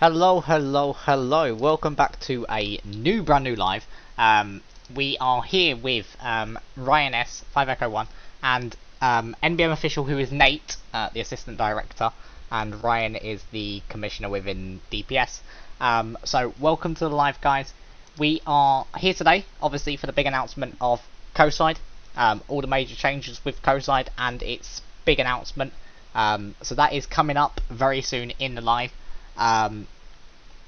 Hello, welcome back to a brand new live. We are here with Ryan S, 5Echo1, and NBM official who is Nate, the assistant director, and Ryan is the commissioner within DPS. So welcome to the live, guys. We are here today, obviously, for the big announcement of Coastside, all the major changes with Coastside and its big announcement. So that is coming up very soon in the live.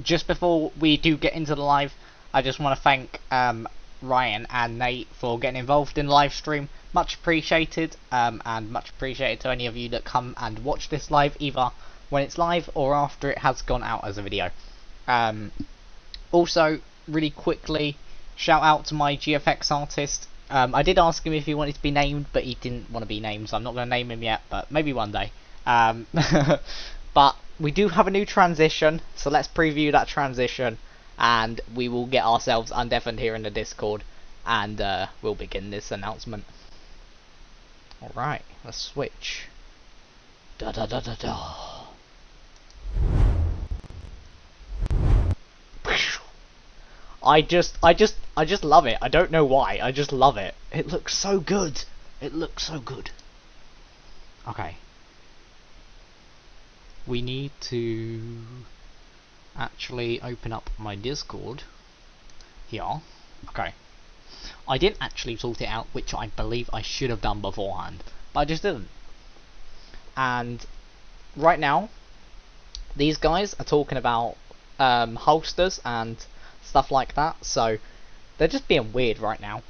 Just before we do get into the live, I just want to thank Ryan and Nate for getting involved in the live stream. Much appreciated, and much appreciated to any of you that come and watch this live, either when it's live or after it has gone out as a video. Also, really quickly, shout out to my GFX artist. I did ask him if he wanted to be named, but he didn't want to be named, so I'm not going to name him yet, but maybe one day. But we do have a new transition, so let's preview that transition, and we will get ourselves undeafened here in the Discord, and we'll begin this announcement. Alright, let's switch. Da da da da da. I just love it. I don't know why. I just love it. It looks so good. It looks so good. Okay. We need to actually open up my Discord here. Okay. I didn't actually sort it out, which I believe I should have done beforehand, but I just didn't. And right now, these guys are talking about holsters and stuff like that, so they're just being weird right now.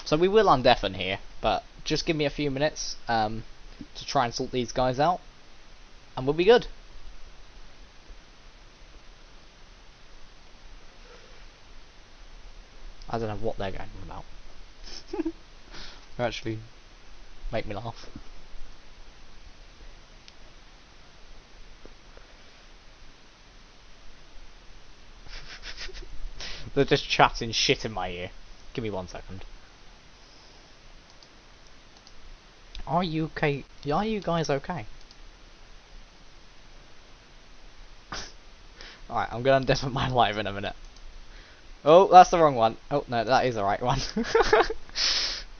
So we will undeafen here, but just give me a few minutes to try and sort these guys out, and we'll be good. I don't know what they're going on about. They actually make me laugh. They're just chatting shit in my ear. Give me 1 second. Are you okay? Are you guys okay? Alright, I'm gonna undeafen my live in a minute. Oh, that's the wrong one. Oh, no, that is the right one.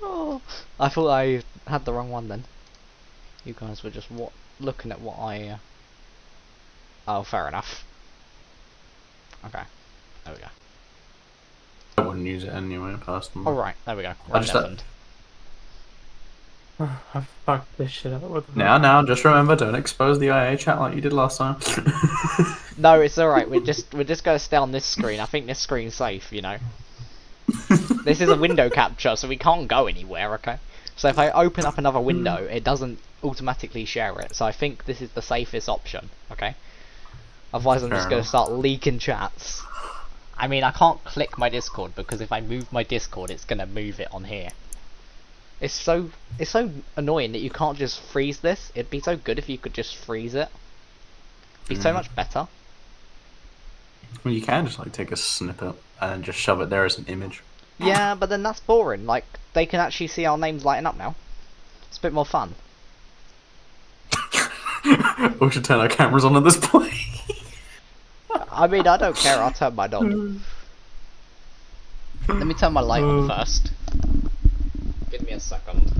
Oh, I thought I had the wrong one then. You guys were just looking at what I... Oh, fair enough. Okay, there we go. I wouldn't use it anyway, personally. Alright, there we go. Right, I fucked this shit up with Now, just remember, don't expose the IA chat like you did last time. No, it's alright, we're just gonna stay on this screen. I think this screen's safe, you know. This is a window capture, so we can't go anywhere, okay? So if I open up another window, it doesn't automatically share it, so I think this is the safest option, okay? Otherwise I'm just gonna start leaking chats. I mean, I can't click my Discord, because if I move my Discord, it's gonna move it on here. It's so annoying that you can't just freeze this. It'd be so good if you could just freeze it. It'd be so much better. Well, you can just like take a snippet and just shove it there as an image. Yeah, but then that's boring. Like, they can actually see our names lighting up now. It's a bit more fun. We should turn our cameras on at this point. I mean, I don't care. I'll turn mine on. Let me turn my light on first. Give me a second.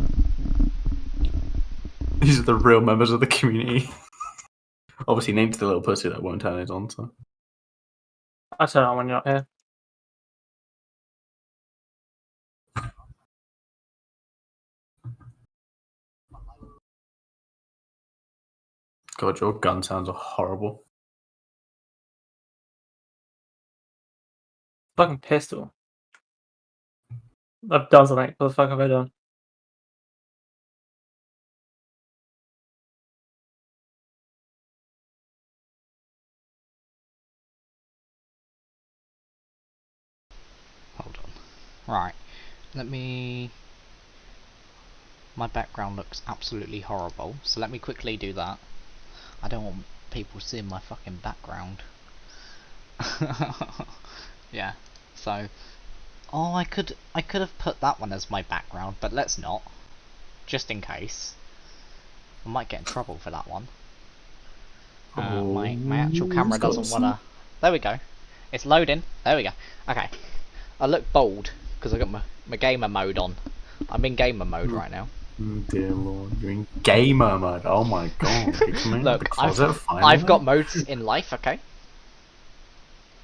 These are the real members of the community. Obviously, named the little pussy that won't turn it on, so. I turn it on when you're not here. God, your gun sounds horrible. Fucking pistol. I've done something. What the fuck have I done? Hold on. Right. Let me... My background looks absolutely horrible, so let me quickly do that. I don't want people seeing my fucking background. Yeah, so... Oh, I could have put that one as my background, but let's not. Just in case. I might get in trouble for that one. My actual camera it's got doesn't wanna. There we go. It's loading. There we go. Okay. I look bold because I got my gamer mode on. I'm in gamer mode right now. Dear Lord, you're in gamer mode. Oh my god! You're coming out of the Look, closet I've finally? got modes in life. Okay.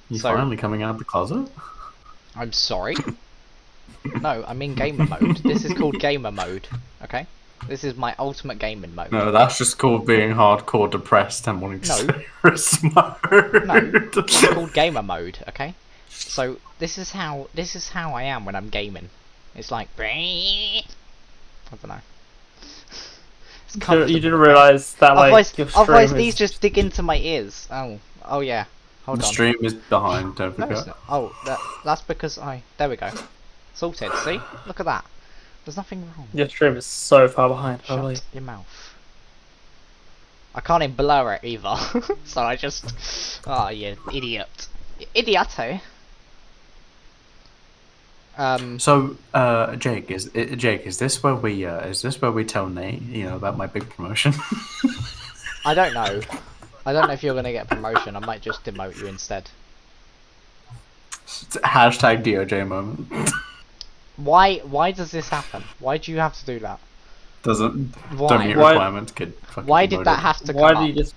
You so- finally coming out of the closet? I'm sorry. No, I'm in gamer mode. This is called gamer mode. Okay. This is my ultimate gaming mode. No, that's just called being hardcore depressed and wanting to No. serious mode. No, it's called gamer mode. Okay. So this is how I am when I'm gaming. It's like I don't know. It's You didn't realise that like otherwise, your stream otherwise is... these just dig into my ears. Oh yeah. Hold The on. stream is behind, don't No, forget. it's not. Oh, that's because there we go. Sorted. See? Look at that. There's nothing wrong. Your stream is so far behind. Shut Holy. your mouth. I can't even blur it either. So I just... Oh, you idiot. You idiot, eh? So, Jake, is this where we tell Nate, about my big promotion? I don't know. I don't know if you're going to get promotion. I might just demote you instead. Hashtag DOJ moment. Why does this happen? Why do you have to do that? Don't Why? meet Why- requirements, kid. Fucking Why did demoted. that have to come Why up? do you just...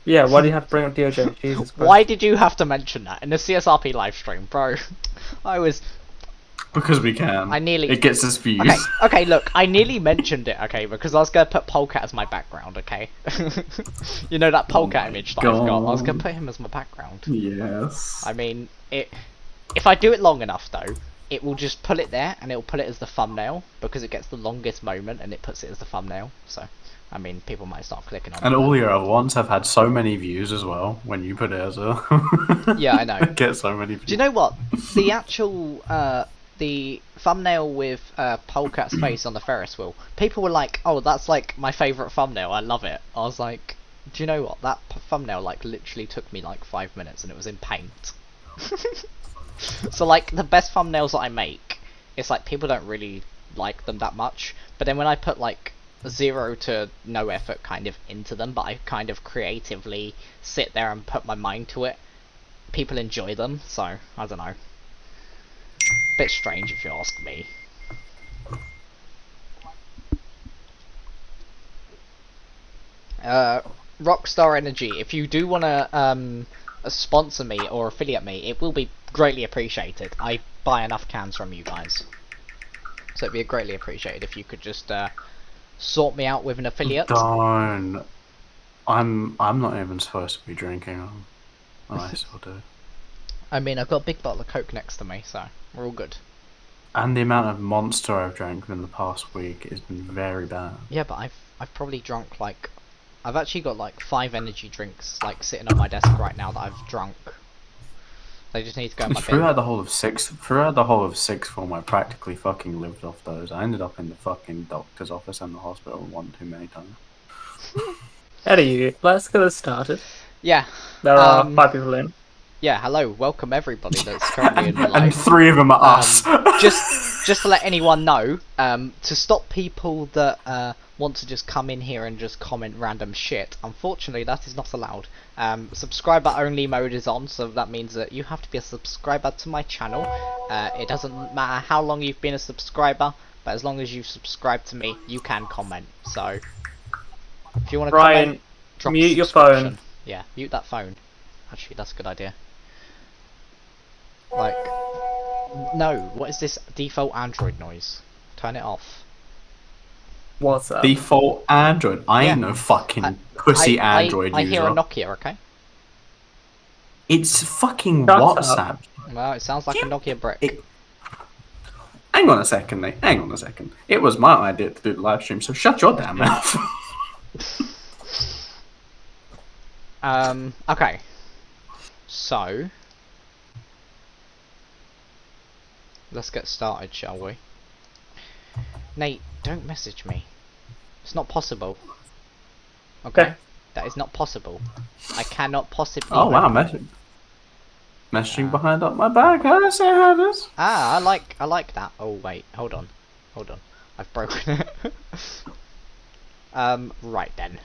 Yeah, why do you have to bring up DOJ? Jesus Christ. Why did you have to mention that in the CSRP live stream, bro? I was... Because we can. I nearly- It gets us views. Okay, look, I nearly mentioned it, okay, because I was going to put Polecat as my background, okay? You know that Polecat my image that I've got? I was going God. to put him as my background. Yes. I mean, if I do it long enough, though, it will just pull it there, and it will put it as the thumbnail, because it gets the longest moment, and it puts it as the thumbnail, so... I mean, people might start clicking on it. And all your other ones have had so many views as well when you put it as a. Yeah, I know. Get so many views. Do you know what? The actual, the thumbnail with Polecat's face on the Ferris wheel, people were like, oh, that's like my favourite thumbnail, I love it. I was like, do you know what? That thumbnail, like, literally took me like 5 minutes and it was in paint. So, like, the best thumbnails that I make, it's like people don't really like them that much, but then when I put, like, 0 to no effort kind of into them, but I kind of creatively sit there and put my mind to it, people enjoy them, so I don't know. Bit strange if you ask me. Rockstar Energy, if you do want to sponsor me or affiliate me, it will be greatly appreciated. I buy enough cans from you guys, so it'd be greatly appreciated if you could just sort me out with an affiliate. Darn. I'm not even supposed to be drinking. I still do. I mean, I've got a big bottle of Coke next to me, so we're all good. And the amount of Monster I've drank in the past week has been very bad. Yeah, but I've probably drunk like... I've actually got like 5 energy drinks like sitting on my desk right now that I've drunk. They just need to go in my bin. Throughout the whole of sixth form, I practically fucking lived off those. I ended up in the fucking doctor's office and the hospital one too many times. Anyway, let's get it started. Yeah. There are 5 people in. Yeah, hello, welcome everybody that's currently in the And live. 3 of them are us. Just to let anyone know, to stop people that want to just come in here and just comment random shit, unfortunately that is not allowed. Subscriber only mode is on, so that means that you have to be a subscriber to my channel. It doesn't matter how long you've been a subscriber, but as long as you've subscribed to me, you can comment. So, if you want to comment, drop a mute your subscription. phone. Yeah, mute that phone. Actually, that's a good idea. Like, no, what is this default Android noise? Turn it off. What's up? Default Android. I ain't Yeah. no fucking pussy Android I user. hear a Nokia, okay? It's fucking Shut WhatsApp. Well, it sounds like a Nokia brick. Hang on a second, mate. Hang on a second. It was my idea to do the live stream, so shut your damn mouth. Okay. So, let's get started, shall we? Nate, don't message me. It's not possible. Okay? Okay. That is not possible. I cannot possibly... Oh wow, messaging behind up my back. How does say how does? Ah, I like that. Oh wait, hold on. I've broken it. Right then.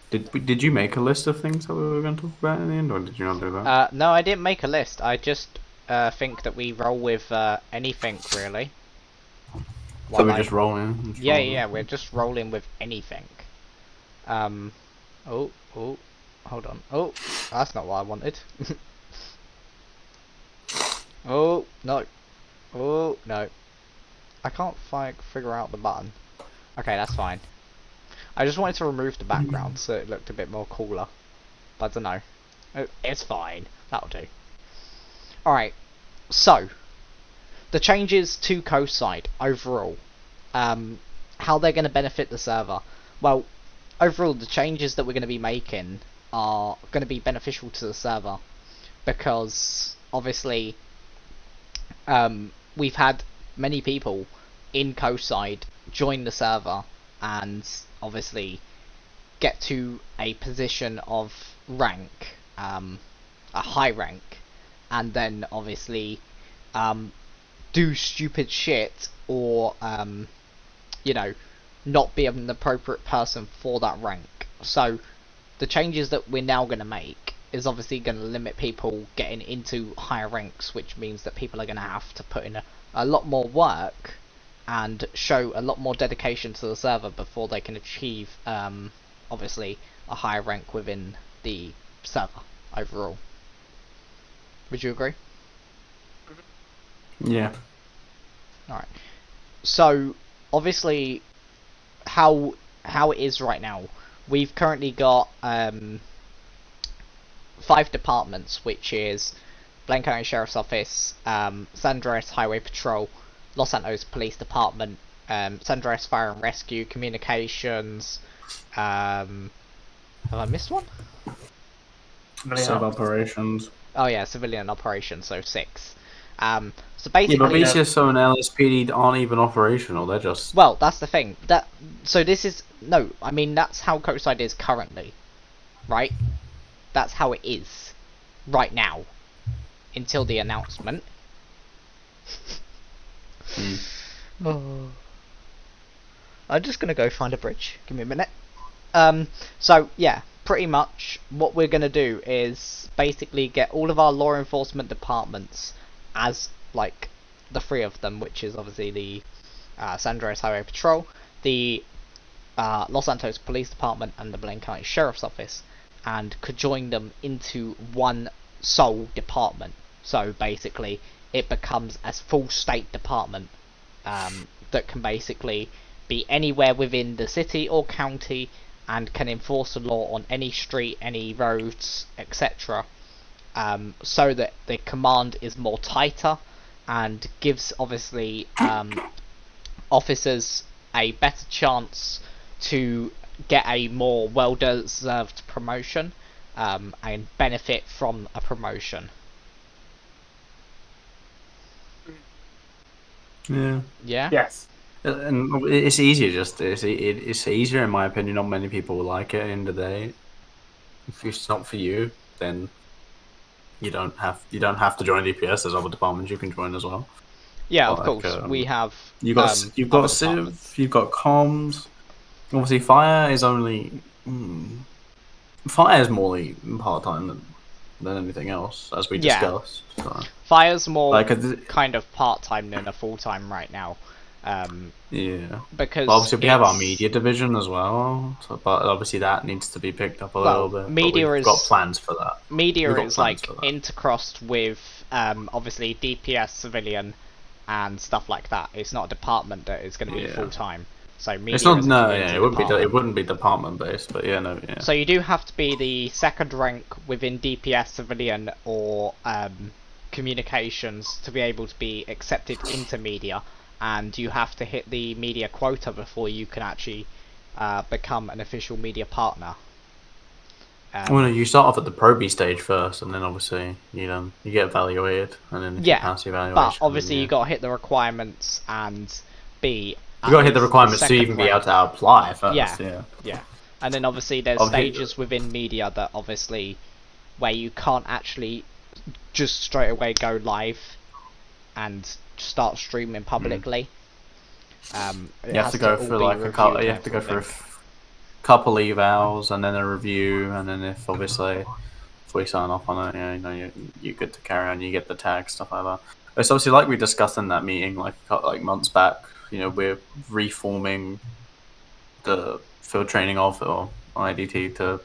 Did you make a list of things that we were going to talk about in the end, or did you not do that? No, I didn't make a list. I just think that we roll with anything really. So we just roll in? Yeah, we're just rolling with anything. Oh, hold on. Oh, that's not what I wanted. Oh, no. Oh, no. I can't figure out the button. Okay, that's fine. I just wanted to remove the background so it looked a bit more cooler. But I don't know. It's fine. That'll do. Alright. So, the changes to Coastside overall. How they're going to benefit the server. Well, overall, the changes that we're going to be making are going to be beneficial to the server. Because, obviously, we've had many people in Coastside join the server and obviously get to a position of rank, a high rank, and then obviously do stupid shit or you know, not be an appropriate person for that rank. So the changes that we're now going to make is obviously going to limit people getting into higher ranks, which means that people are going to have to put in a lot more work and show a lot more dedication to the server before they can achieve obviously a higher rank within the server overall. Would you agree? Yeah. Alright. So obviously how it is right now, we've currently got 5 departments, which is Blaine County Sheriff's Office, San Andreas Highway Patrol, Los Santos Police Department, San Andreas Fire and Rescue, Communications. Have I missed one? Sub operations. Oh yeah, Civilian Operations, so 6. So basically, yeah, but BCSO and LSPD aren't even operational. They're just. Well, that's the thing. So this is no. I mean, that's how Coastside is currently, right? That's how it is right now, until the announcement. Oh. I'm just gonna go find a bridge. Give me a minute. So yeah, pretty much what we're gonna do is basically get all of our law enforcement departments as like the 3 of them, which is obviously the San Andreas Highway Patrol, the Los Santos Police Department, and the Blaine County Sheriff's Office, and could join them into one sole department. So basically, it becomes a full state department that can basically be anywhere within the city or county and can enforce the law on any street, any roads, etc. So that the command is more tighter and gives obviously officers a better chance to get a more well-deserved promotion and benefit from a promotion. Yeah. Yeah? Yes. And it's easier, it's easier in my opinion. Not many people will like it at the end of the day. If it's not for you, then you don't have to join DPS. There's other departments you can join as well. Yeah, like, of course. We have you've got Civ, you've got comms. Obviously, fire is only fire is more part time than anything else, as we discussed. So. Fire's more like kind of part time than a full time right now. Yeah. Because obviously we have our media division as well, but obviously that needs to be picked up a little bit. Media we've got plans for that. Media is like intercrossed with obviously DPS, civilian, and stuff like that. It's not a department that is going to be full time. So media. It's not. It wouldn't be department based, but yeah. So you do have to be the 2nd rank within DPS, civilian, or communications to be able to be accepted into media. And you have to hit the media quota before you can actually become an official media partner. Well, no, you start off at the Pro B stage first, and then obviously you get evaluated, and then you pass the evaluation. But obviously you got to hit the requirements and be. You got to hit the requirements to even be able to apply first. Yeah. And then obviously there's stages within media that obviously where you can't actually just straight away go live and start streaming publicly. You have to go for like a couple. You have to go for couple evals, and then a review, and then if we sign off on it, you know, you're good to carry on. You get the tag, stuff like that. It's obviously like we discussed in that meeting, like months back. You know, we're reforming the field training of or IDT to,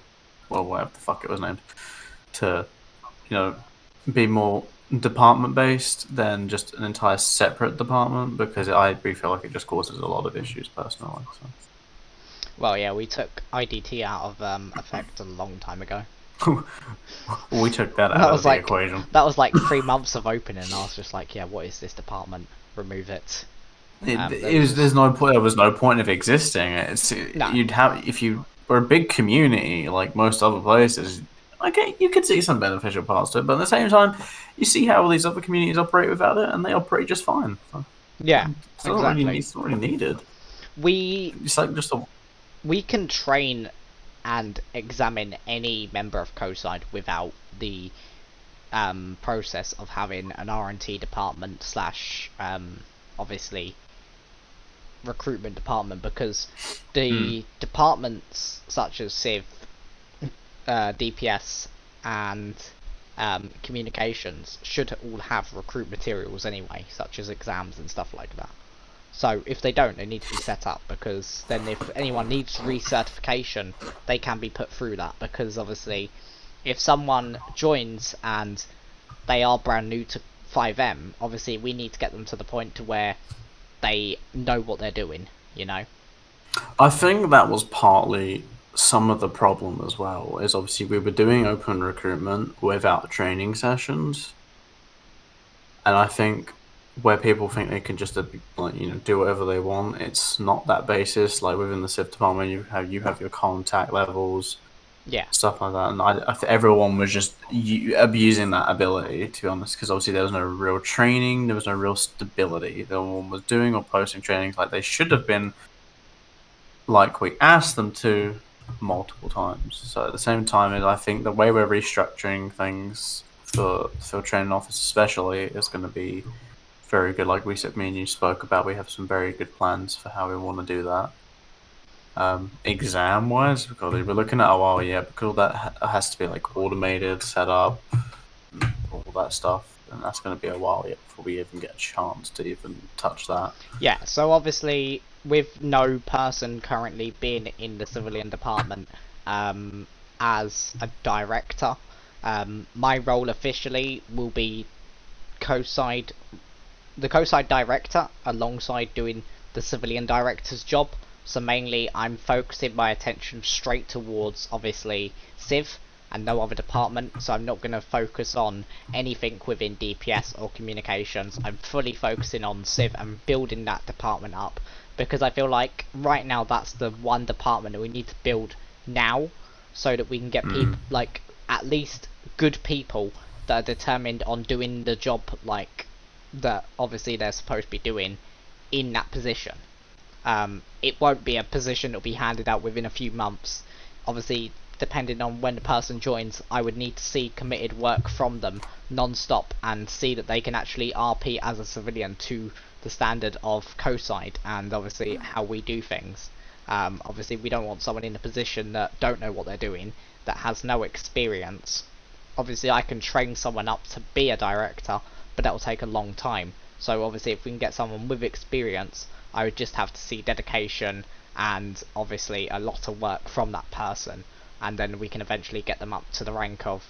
well, whatever the fuck it was named, to, you know, be more department based than just an entire separate department, because I feel like it just causes a lot of issues personally. So. Well, yeah, we took IDT out of effect a long time ago. We took that out of the equation. That was like 3 months of opening, and I was just like, yeah, what is this department? Remove it. There's no point. There was no point of existing. No. You'd have, if you were a big community like most other places. Okay, you could see some beneficial parts to it, but at the same time, you see how all these other communities operate without it, and they operate just fine. So, yeah, it's exactly. It's not really needed. We can train and examine any member of Coastside without the process of having an R&T department / obviously recruitment department, because the departments such as Civ, DPS and communications should all have recruit materials anyway, such as exams and stuff like that. So if they don't, they need to be set up, because then if anyone needs recertification, they can be put through that, because obviously if someone joins and they are brand new to FiveM, obviously we need to get them to the point to where they know what they're doing, you know? I think that was partly some of the problem as well, is obviously we were doing open recruitment without training sessions, and I think where people think they can just do whatever they want, it's not that basis. Like within the Civ department, you have your contact levels, yeah, stuff like that, and I think everyone was just abusing that ability, to be honest, because obviously there was no real training, there was no real stability. No one was doing or posting trainings like they should have been, like we asked them to multiple times. So at the same time, I think the way we're restructuring things for field training office especially is going to be very good. Like we said, me and you spoke about, we have some very good plans for how we want to do that. Exam wise, because we're looking at a while yet, because that has to be like automated, set up, all that stuff, and that's going to be a while yet before we even get a chance to even touch that. Yeah, so obviously with no person currently being in the civilian department as a director, my role officially will be the Coastside director alongside doing the civilian director's job. So mainly I'm focusing my attention straight towards obviously Civ and no other department, so I'm not going to focus on anything within DPS or communications. I'm fully focusing on Civ and building that department up, because I feel like right now that's the one department that we need to build now, so that we can get people, like at least good people that are determined on doing the job like that obviously they're supposed to be doing in that position. It won't be a position that will be handed out within a few months. Obviously, depending on when the person joins, I would need to see committed work from them non-stop and see that they can actually RP as a civilian to the standard of Coastside and obviously how we do things. Obviously, we don't want someone in a position that don't know what they're doing, that has no experience. Obviously, I can train someone up to be a director, but that will take a long time. So obviously, if we can get someone with experience, I would just have to see dedication and obviously a lot of work from that person, and then we can eventually get them up to the rank of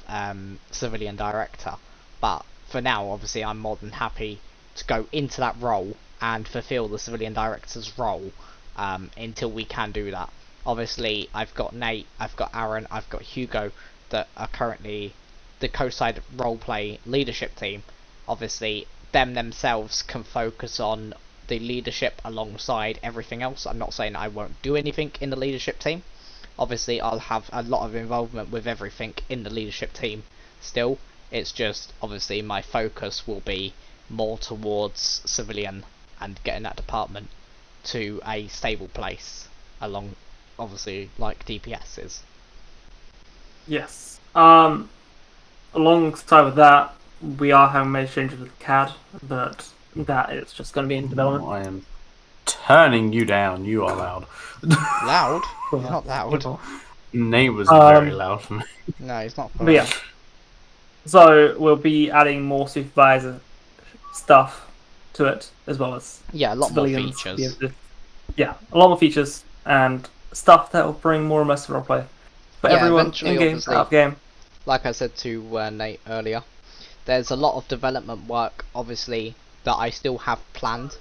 civilian director. But for now, obviously, I'm more than happy to go into that role and fulfill the civilian director's role until we can do that. Obviously, I've got Nate, I've got Aaron, I've got Hugo that are currently the Coastside Roleplay leadership team. Obviously, them themselves can focus on the leadership alongside everything else. I'm not saying I won't do anything in the leadership team. Obviously, I'll have a lot of involvement with everything in the leadership team still. It's just, obviously, my focus will be more towards civilian and getting that department to a stable place along, obviously, like DPS is. Yes. Alongside with that, we are having major changes with CAD, but that is just going to be in development. turning you down. You are loud. Loud? He's not loud. Nate was very loud for me. No, he's not. But yeah. So we'll be adding more supervisor stuff to it, as well as Yeah, a lot more civilians. features. Yeah, a lot more features and stuff that will bring more immersive roleplay for Yeah, everyone eventually, in game, obviously. out of game. Like I said to Nate earlier, there's a lot of development work, obviously, that I still have planned,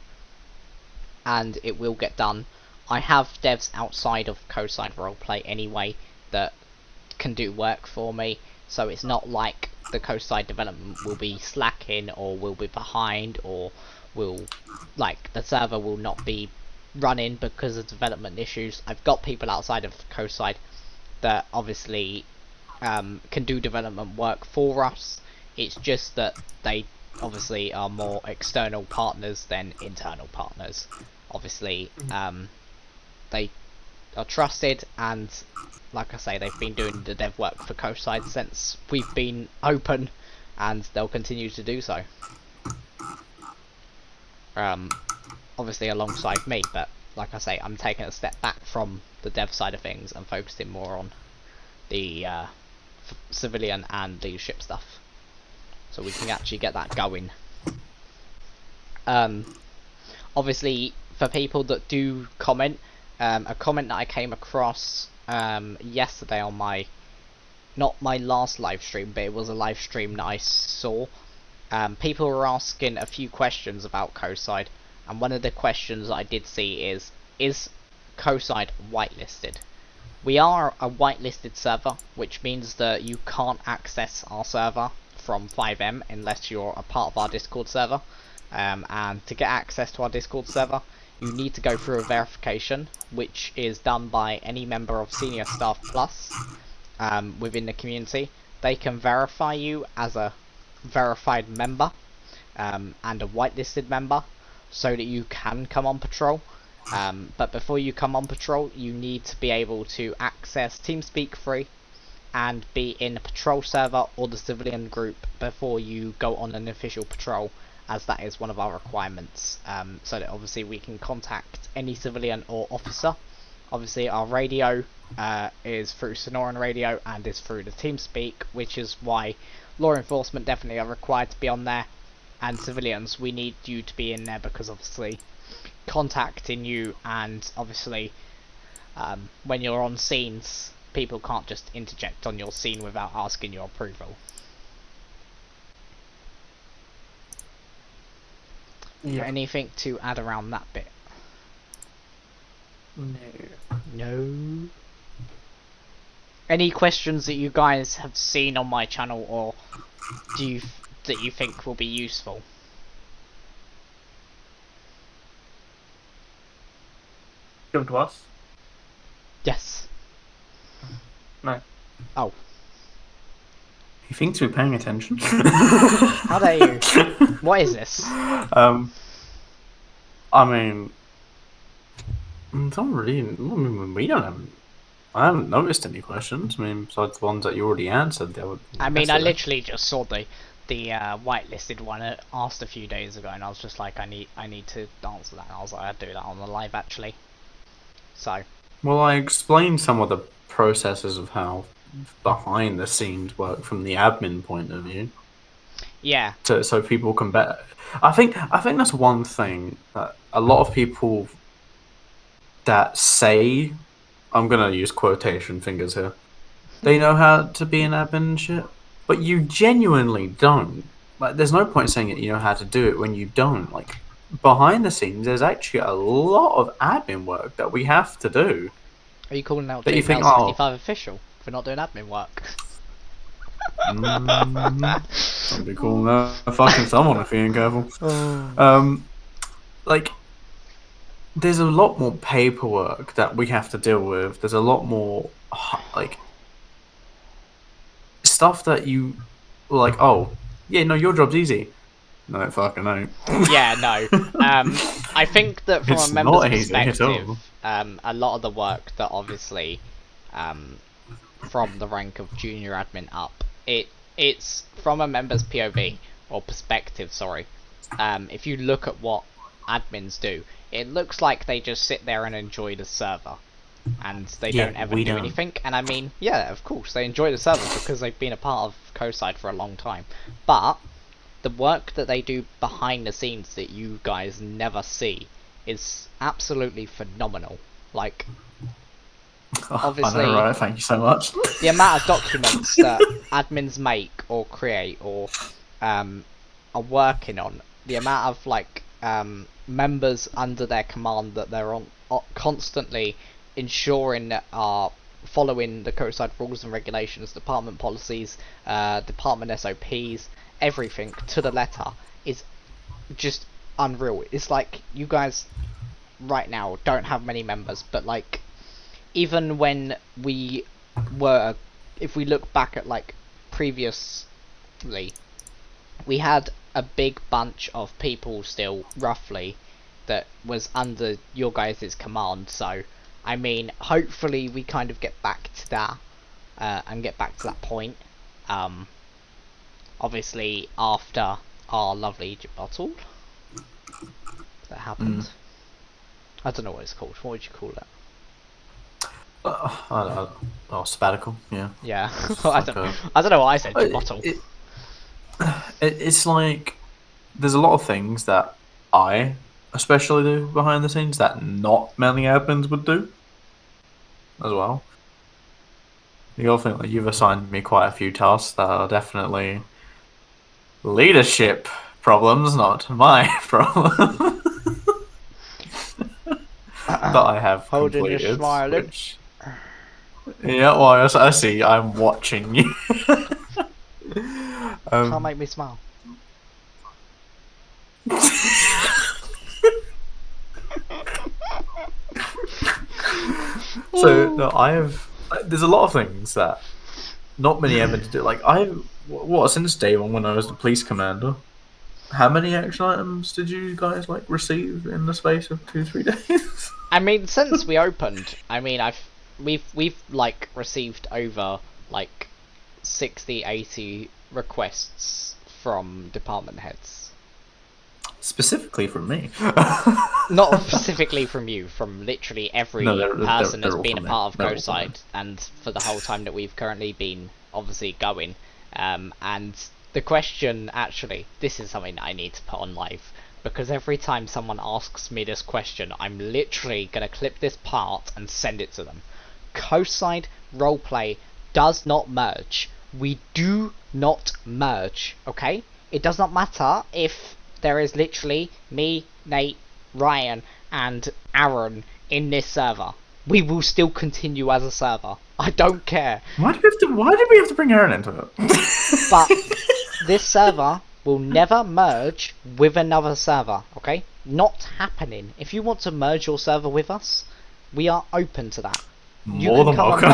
and it will get done. I have devs outside of Coastside Roleplay anyway that can do work for me, so it's not like the Coastside development will be slacking or will be behind or will, like, the server will not be running because of development issues. I've got people outside of Coastside that obviously can do development work for us. It's just that they obviously are more external partners than internal partners. Obviously, they are trusted, and like I say, they've been doing the dev work for Coastside since we've been open, and they'll continue to do so. Obviously alongside me, but like I say, I'm taking a step back from the dev side of things and focusing more on the civilian and leadership stuff, so we can actually get that going. Obviously, for people that do comment, a comment that I came across yesterday on my, not my last live stream, but it was a live stream that I saw. People were asking a few questions about Coastside, and one of the questions that I did see is Coastside whitelisted? We are a whitelisted server, which means that you can't access our server from FiveM unless you're a part of our Discord server. And to get access to our Discord server, you need to go through a verification, which is done by any member of Senior Staff Plus within the community. They can verify you as a verified member and a whitelisted member, so that you can come on patrol. But before you come on patrol, you need to be able to access TeamSpeak free and be in a patrol server or the civilian group before you go on an official patrol, as that is one of our requirements, so that obviously we can contact any civilian or officer. Obviously our radio is through Sonoran Radio and is through the TeamSpeak, which is why law enforcement definitely are required to be on there, and civilians, we need you to be in there because obviously contacting you, and obviously when you're on scenes, people can't just interject on your scene without asking your approval. Yeah. Anything to add around that bit? No. Any questions that you guys have seen on my channel, or that you think will be useful? Come to us? Yes. No. Oh. He thinks we're paying attention. How dare you? What is this? I mean, don't really. I mean, we don't have. I haven't noticed any questions. I mean, besides the ones that you already answered. I mean, I literally just saw the whitelisted one asked a few days ago, and I was just like, I need to answer that. And I was like, I'd do that on the live actually. So. Well, I explained some of the processes of how behind the scenes work from the admin point of view. Yeah. So people can better. I think that's one thing that a lot of people that say, I'm gonna use quotation fingers here, they know how to be an admin and shit, but you genuinely don't. Like, there's no point saying that you know how to do it when you don't. Like, behind the scenes, there's actually a lot of admin work that we have to do. Are you calling out JPL65 official for not doing admin work? I'd be calling out fucking someone if you ain't careful. Like, there's a lot more paperwork that we have to deal with. There's a lot more, like, stuff that you, like, oh, yeah, no, your job's easy. No, it fucking ain't. Yeah, no. I think that from It's a member's not easy at perspective, all. a lot of the work that obviously, from the rank of junior admin up, it's from a member's POV, or perspective, sorry. If you look at what admins do. It looks like they just sit there and enjoy the server, and they Yeah, don't ever we do don't. anything. And I mean, yeah, of course they enjoy the server because they've been a part of Coastside for a long time. But the work that they do behind the scenes that you guys never see is absolutely phenomenal. Like, obviously, I know, right? Thank you so much. the amount of documents that admins make or create or are working on, the amount of like members under their command that they're on constantly ensuring that are following the Coastside rules and regulations, department policies, department SOPs, everything to the letter is just unreal. It's like you guys right now don't have many members, but like even when we were, if we look back at like previously, we had a big bunch of people still roughly that was under your guys' command. So I mean, hopefully we kind of get back to that and get back to that point. Obviously after our lovely Egypt battle that happened. I don't know what it's called. What would you call that? I don't know. Oh, sabbatical. Yeah. Yeah. It's I like don't know what I said. Bottle. It's like there's a lot of things that I especially do behind the scenes that not many admins would do as well. You'll think that you've assigned me quite a few tasks that are definitely leadership problems, not my problem. That I have Holding your completed. smiling. Which... Yeah, well, I see. I'm watching you. Can't make me smile. So no, I have. There's a lot of things that not many admins do. Like since day one when I was the police commander, how many action items did you guys like receive in the space of 2-3 days? I mean, since we opened, I mean, we've like received over like 60-80 requests from department heads. Specifically from me. Not specifically from you, from literally every person that's all been a from me. part of They're all from Coastside, and for the whole time that we've currently been obviously going. And the question, actually, this is something that I need to put on live, because every time someone asks me this question, I'm literally going to clip this part and send it to them. Coastside Roleplay does not merge. We do not merge, okay? It does not matter if there is literally me, Nate, Ryan, and Aaron in this server. We will still continue as a server. I don't care. Why did we have to bring Aaron into it? But this server will never merge with another server, okay? Not happening. If you want to merge your server with us, we are open to that. More than welcome.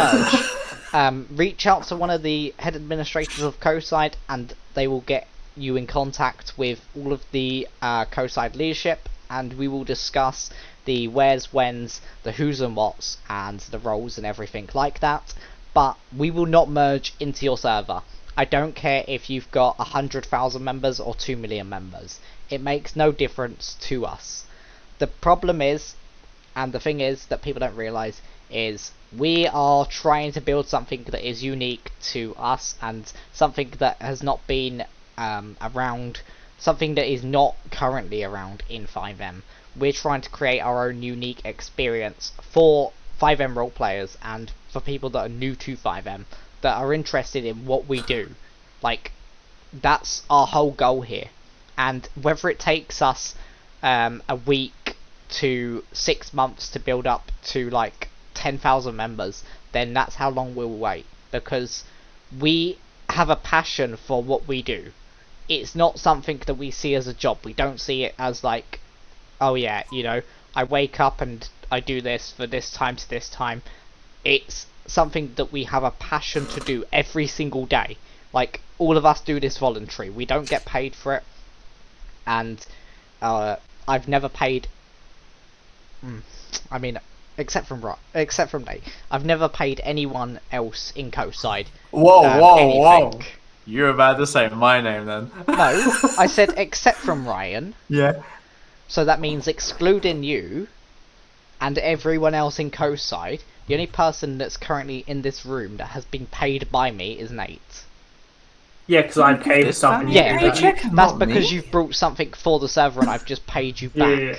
And merge. Reach out to one of the head administrators of Coastside and they will get you in contact with all of the Coastside leadership, and we will discuss the where's, when's, the who's and what's, and the roles and everything like that. But we will not merge into your server. I don't care if you've got 100,000 members or 2 million members. It makes no difference to us. The problem is, and the thing is that people don't realise, is we are trying to build something that is unique to us and something that has not been around, something that is not currently around in FiveM. We're trying to create our own unique experience for FiveM role players and for people that are new to FiveM, that are interested in what we do. Like, that's our whole goal here. And whether it takes us a week to 6 months to build up to like 10,000 members, then that's how long we'll wait, because we have a passion for what we do. It's not something that we see as a job. We don't see it as like, oh yeah, you know, I wake up and I do this for this time to this time. It's something that we have a passion to do every single day. Like, all of us do this voluntary. We don't get paid for it. And I've never paid... I mean, except from Nate. I've never paid anyone else in Coastside. Whoa. You're about to say my name then. No, I said except from Ryan. Yeah. So that means excluding you and everyone else in Coastside, the only person that's currently in this room that has been paid by me is Nate. Yeah, because I paid for something. Yeah, but that's not because me. you've brought something for the server and I've just paid you back. Yeah.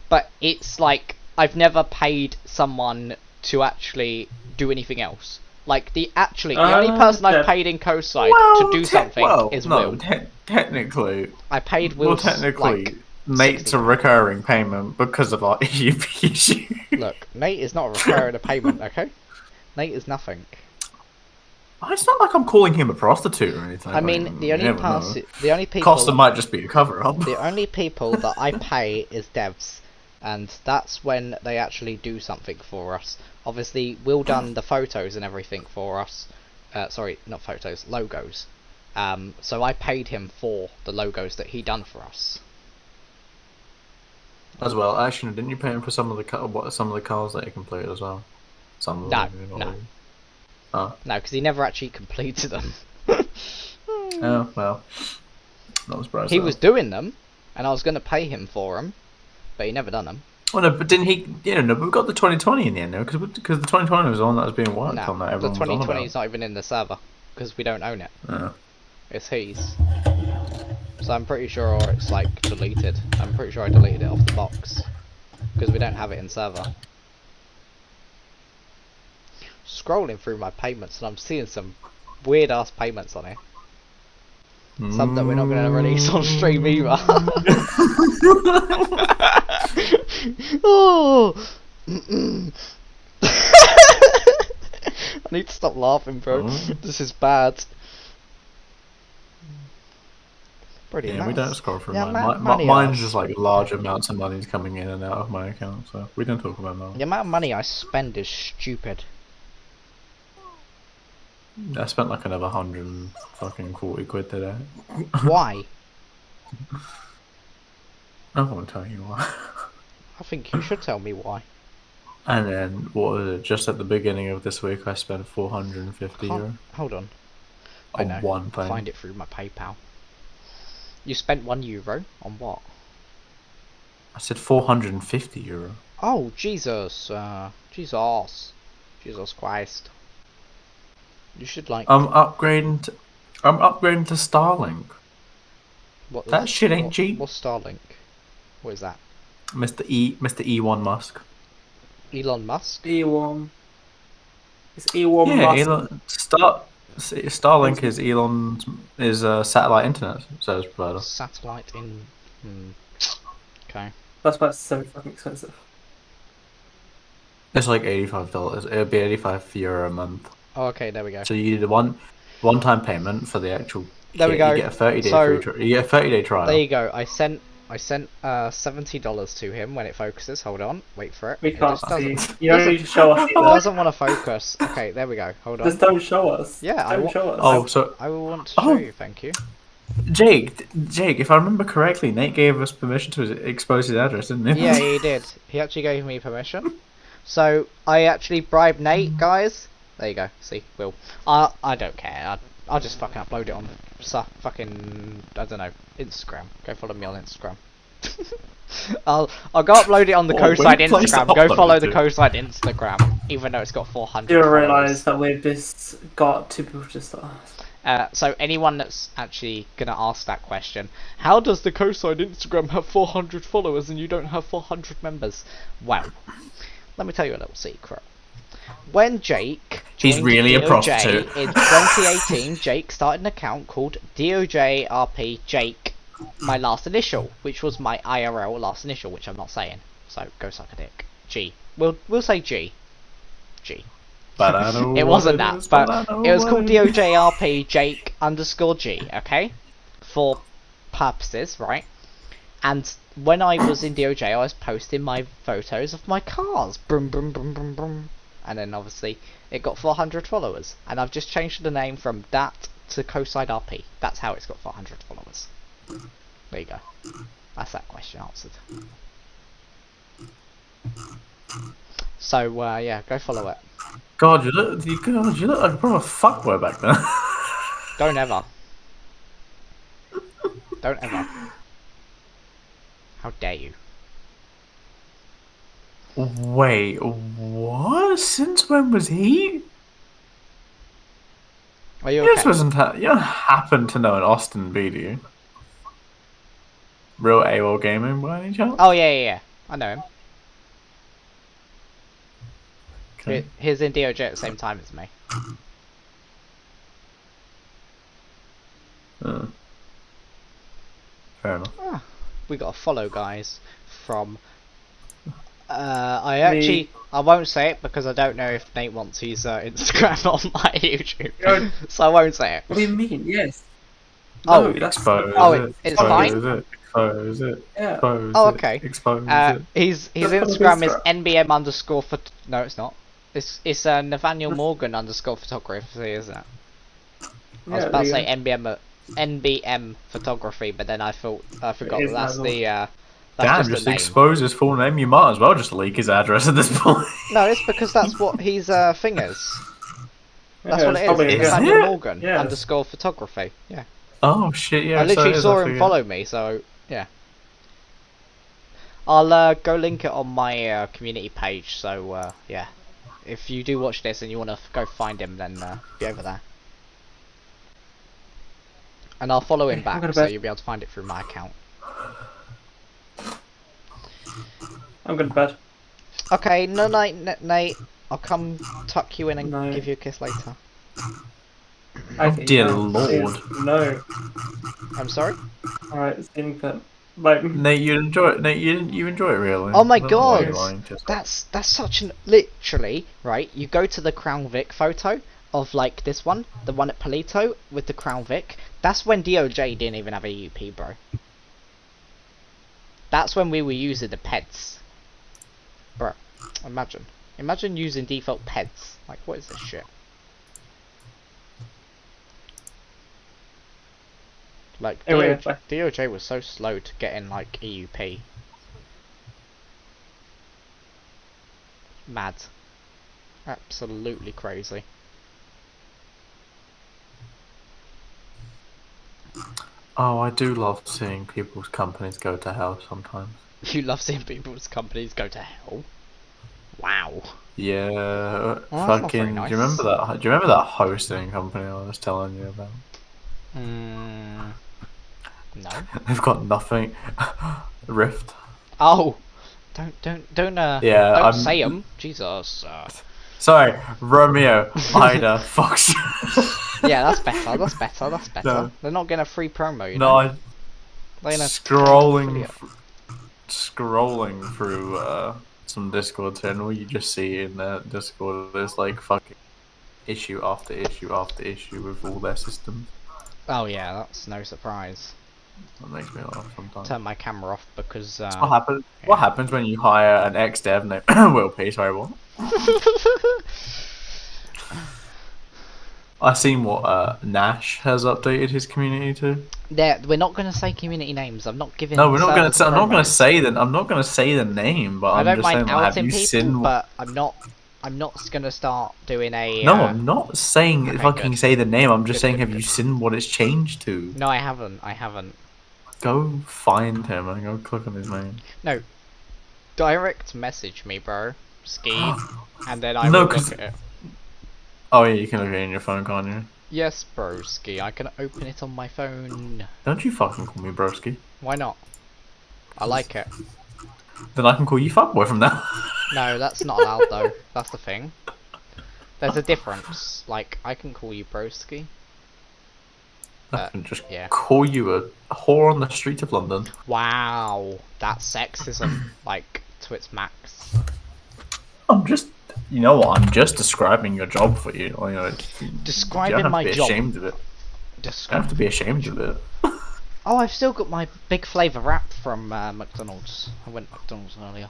But it's like, I've never paid someone to actually do anything else. Like, the only person I've paid in Coastside to do something is Will. Technically, I paid Will, like, Nate's a recurring payment because of our EUP issue. Look, Nate is not referring a payment, okay? Nate is nothing. It's not like I'm calling him a prostitute or anything. I mean, the only people... Costa might just be a cover-up. The only people that I pay is devs. And that's when they actually do something for us. Obviously, Will done the photos and everything for us. Sorry, not photos, logos. So I paid him for the logos that he done for us. As well, actually, didn't you pay him for some of the cars that he completed as well? No. Oh. No, because he never actually completed them. Oh, well. Not surprised. He was doing them, and I was going to pay him for them, but he never done them. Well, no, but didn't he? No, but we got the 2020 in the end, no? Because the 2020 was the one that was being worked on. That the everyone 2020 was is not even in the server, because we don't own it. Oh. It's his. So I'm pretty sure it's like deleted. I'm pretty sure I deleted it off the box, because we don't have it in server. Scrolling through my payments and I'm seeing some weird ass payments on here. Some that we're not going to release on stream either. Oh! I need to stop laughing, bro. This is bad. Yeah, we don't scroll through mine. money Mine's just like large amounts of money coming in and out of my account, so we don't talk about that. The amount of money I spend is stupid. I spent like another 140 quid today. Why? I won't tell you why. I think you should tell me why. And then, what was it? Just at the beginning of this week, I spent 450 euro. Hold on. I know. One thing. Find it through my PayPal. You spent €1 on what? I said 450 euro. Oh, Jesus. Jesus Christ. You should like... I'm upgrading to Starlink. That shit ain't cheap. What's Starlink? What is that? Mr. Elon Musk. Elon Musk? Elon. It's Elon Musk. Starlink is a satellite internet service provider. Satellite in... Okay. That's why it's so fucking expensive. It's like $85. It would be €85 a month. Oh, okay, there we go. So you did a one-time payment for the actual. There we go. You get a 30-day free you get a 30-day trial. There you go. I sent $70 to him when it focuses. Hold on, wait for it. We can't see. You don't need to show us. It doesn't want to focus. Okay, there we go. Hold on. Just don't show us. Yeah, show us. Oh, so I will want to show you. Thank you. Jake, if I remember correctly, Nate gave us permission to expose his address, didn't he? Yeah, he did. He actually gave me permission. So I actually bribed Nate, guys. There you go. See, Will. I don't care. I'll just fucking upload it on fucking, I don't know, Instagram. Go follow me on Instagram. I'll go upload it on the Coastside Instagram. Go follow the Coastside Instagram, even though it's got 400. You realise that we've just got two people to start. So anyone that's actually gonna ask that question, how does the Coastside Instagram have 400 followers and you don't have 400 members? Well, let me tell you a little secret. When Jake He's really a prostitute. in 2018, Jake started an account called DoJRP Jake, my last initial, which was my IRL last initial, which I'm not saying. So go suck a dick. G. We'll say G. G. But I know it wasn't that, but it was called DoJRP Jake _G, okay? For purposes, right? And when I was in DOJ, I was posting my photos of my cars. Brum, brum, brum, brum, brum. And then obviously it got 400 followers. And I've just changed the name from that to CoastsideRP. That's how it's got 400 followers. There you go. That's that question answered. So yeah, go follow it. God, you look like a proper fuckboy back then. Don't ever. Don't ever. How dare you? Wait, what? Since when was he? Are you You okay? just wasn't. You don't happen to know an Austin B, do you? Real AWOL gaming by any chance? Oh yeah. I know him. Okay. He's in DoJ at the same time as me. Fair enough. Ah, we got a follow, guys, from. I won't say it because I don't know if Nate wants his Instagram on my YouTube, so I won't say it. What do you mean? Yes. Oh, No, that's Expose it's fine? Expose it. Yeah. Expose Oh, it. okay. Expose it. His Instagram is nbm_. No, it's not. It's Nathaniel Morgan _ photography, isn't it? I was about to say NBM photography, but then I forgot that that's the Damn, just expose his full name. You might as well just leak his address at this point. No, it's because that's what his thing is. That's what it is. Is Nathaniel it? Morgan _ photography. Yeah. Oh shit! Yeah, I literally so saw him follow me, so yeah. I'll go link it on my community page. So yeah, if you do watch this and you want to go find him, then be over there. And I'll follow him back, so you'll be able to find it through my account. I'm going to bed. Okay, no night, Nate. I'll come tuck you in and give you a kiss later. Oh dear lord. No. I'm sorry? Alright, it's infinite. Like, Nate, you enjoy it. Nate, you enjoy it really. Oh my I don't know why you're god! lying to yourself. That's such an literally right. You go to the Crown Vic photo of like this one, the one at Palito with the Crown Vic. That's when DoJ didn't even have a UP, bro. That's when we were using the PEDs, bro. Imagine using default PEDs. Like, what is this shit? Like, DoJ was so slow to get in, like, EUP. Mad. Absolutely crazy. Oh, I do love seeing people's companies go to hell sometimes. You love seeing people's companies go to hell? Wow. Yeah, Oh, that's not very nice. Do you remember that? Do you remember that hosting company I was telling you about? No. They've got nothing. Rift. Oh, don't Yeah, say them. Jesus. Sorry, Romeo, Ida, Fox. Yeah, that's better. That's better. That's better. No. They're not getting a free promo, you No, know? scrolling through some Discords here, and all you just see in Discord is like fucking issue after issue after issue with all their systems. Oh yeah, that's no surprise. That makes me laugh sometimes. Turn my camera off because What happens? Yeah. What happens when you hire an ex-dev named Will P? Sorry, what? I've seen what Nash has updated his community to. Yeah, we're not going to say community names. I'm not giving. No, we're not going to. I'm not going to say that. I'm not going to say the name, but I don't I'm just mind saying. Like, have outing you people, seen? But I'm not going to start doing a. No, I'm not saying okay, fucking good. say the name. I'm just Good, saying, good, have you seen what it's changed to? No, I haven't. I haven't. Go find him and go click on his name. No. Direct message me, bro. Ski, and then I will look at it. Oh yeah, you can look at it in your phone, can't you? Yes, broski. I can open it on my phone. Don't you fucking call me broski. Why not? I like it. Then I can call you fuckboy from now. No, that's not allowed though. That's the thing. There's a difference. Like, I can call you broski. I can just call you a whore on the street of London. Wow, that's sexism, like, to its max. I'm just, you know what? I'm just describing your job for you. You know, describing my job. You don't have to be ashamed of it. You don't have to be ashamed of it. Oh, I've still got my big flavour wrap from McDonald's. I went to McDonald's earlier.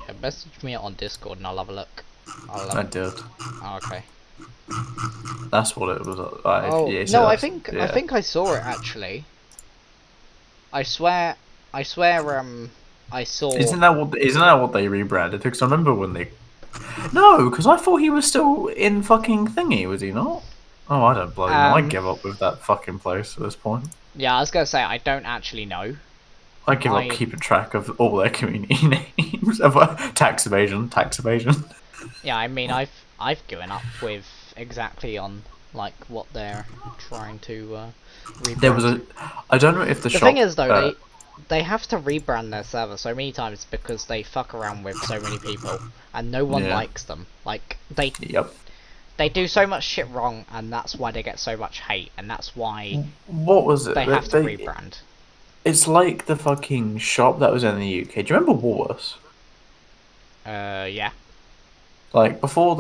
Yeah, message me on Discord and I'll have a look. I did. Oh, okay. That's what it was. Yeah, so no, I think I saw it actually. I swear, I saw. Isn't that what they rebranded? Because I remember when they. No, because I thought he was still in fucking thingy. Was he not? Oh, I don't bloody know. I Um, give up with that fucking place at this point. Yeah, I was gonna say I don't actually know. I give up keeping track of all their community names. Tax evasion, tax evasion. Yeah, I mean I've given up with exactly on like what they're trying to rebrand. There was I don't know if the shop. thing is though, they have to rebrand their server so many times because they fuck around with so many people and no one likes them. Like they do so much shit wrong, and that's why they get so much hate, and that's why what was it? they have to rebrand. It's like the fucking shop that was in the UK. Do you remember Woolworths? Yeah. Like before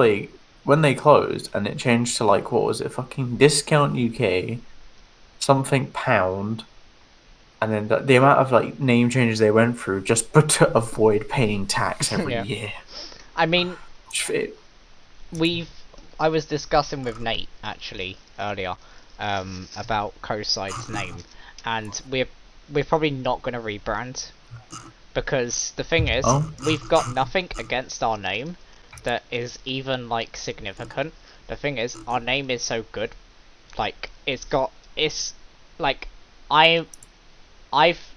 when they closed and it changed to like what was it? Fucking Discount UK, something pound, and then the amount of like name changes they went through just to avoid paying tax every year. I mean, I was discussing with Nate actually earlier about Coastside's name, and we're probably not going to rebrand because the thing is we've got nothing against our name that is even like significant. The thing is our name is so good, like it's like I've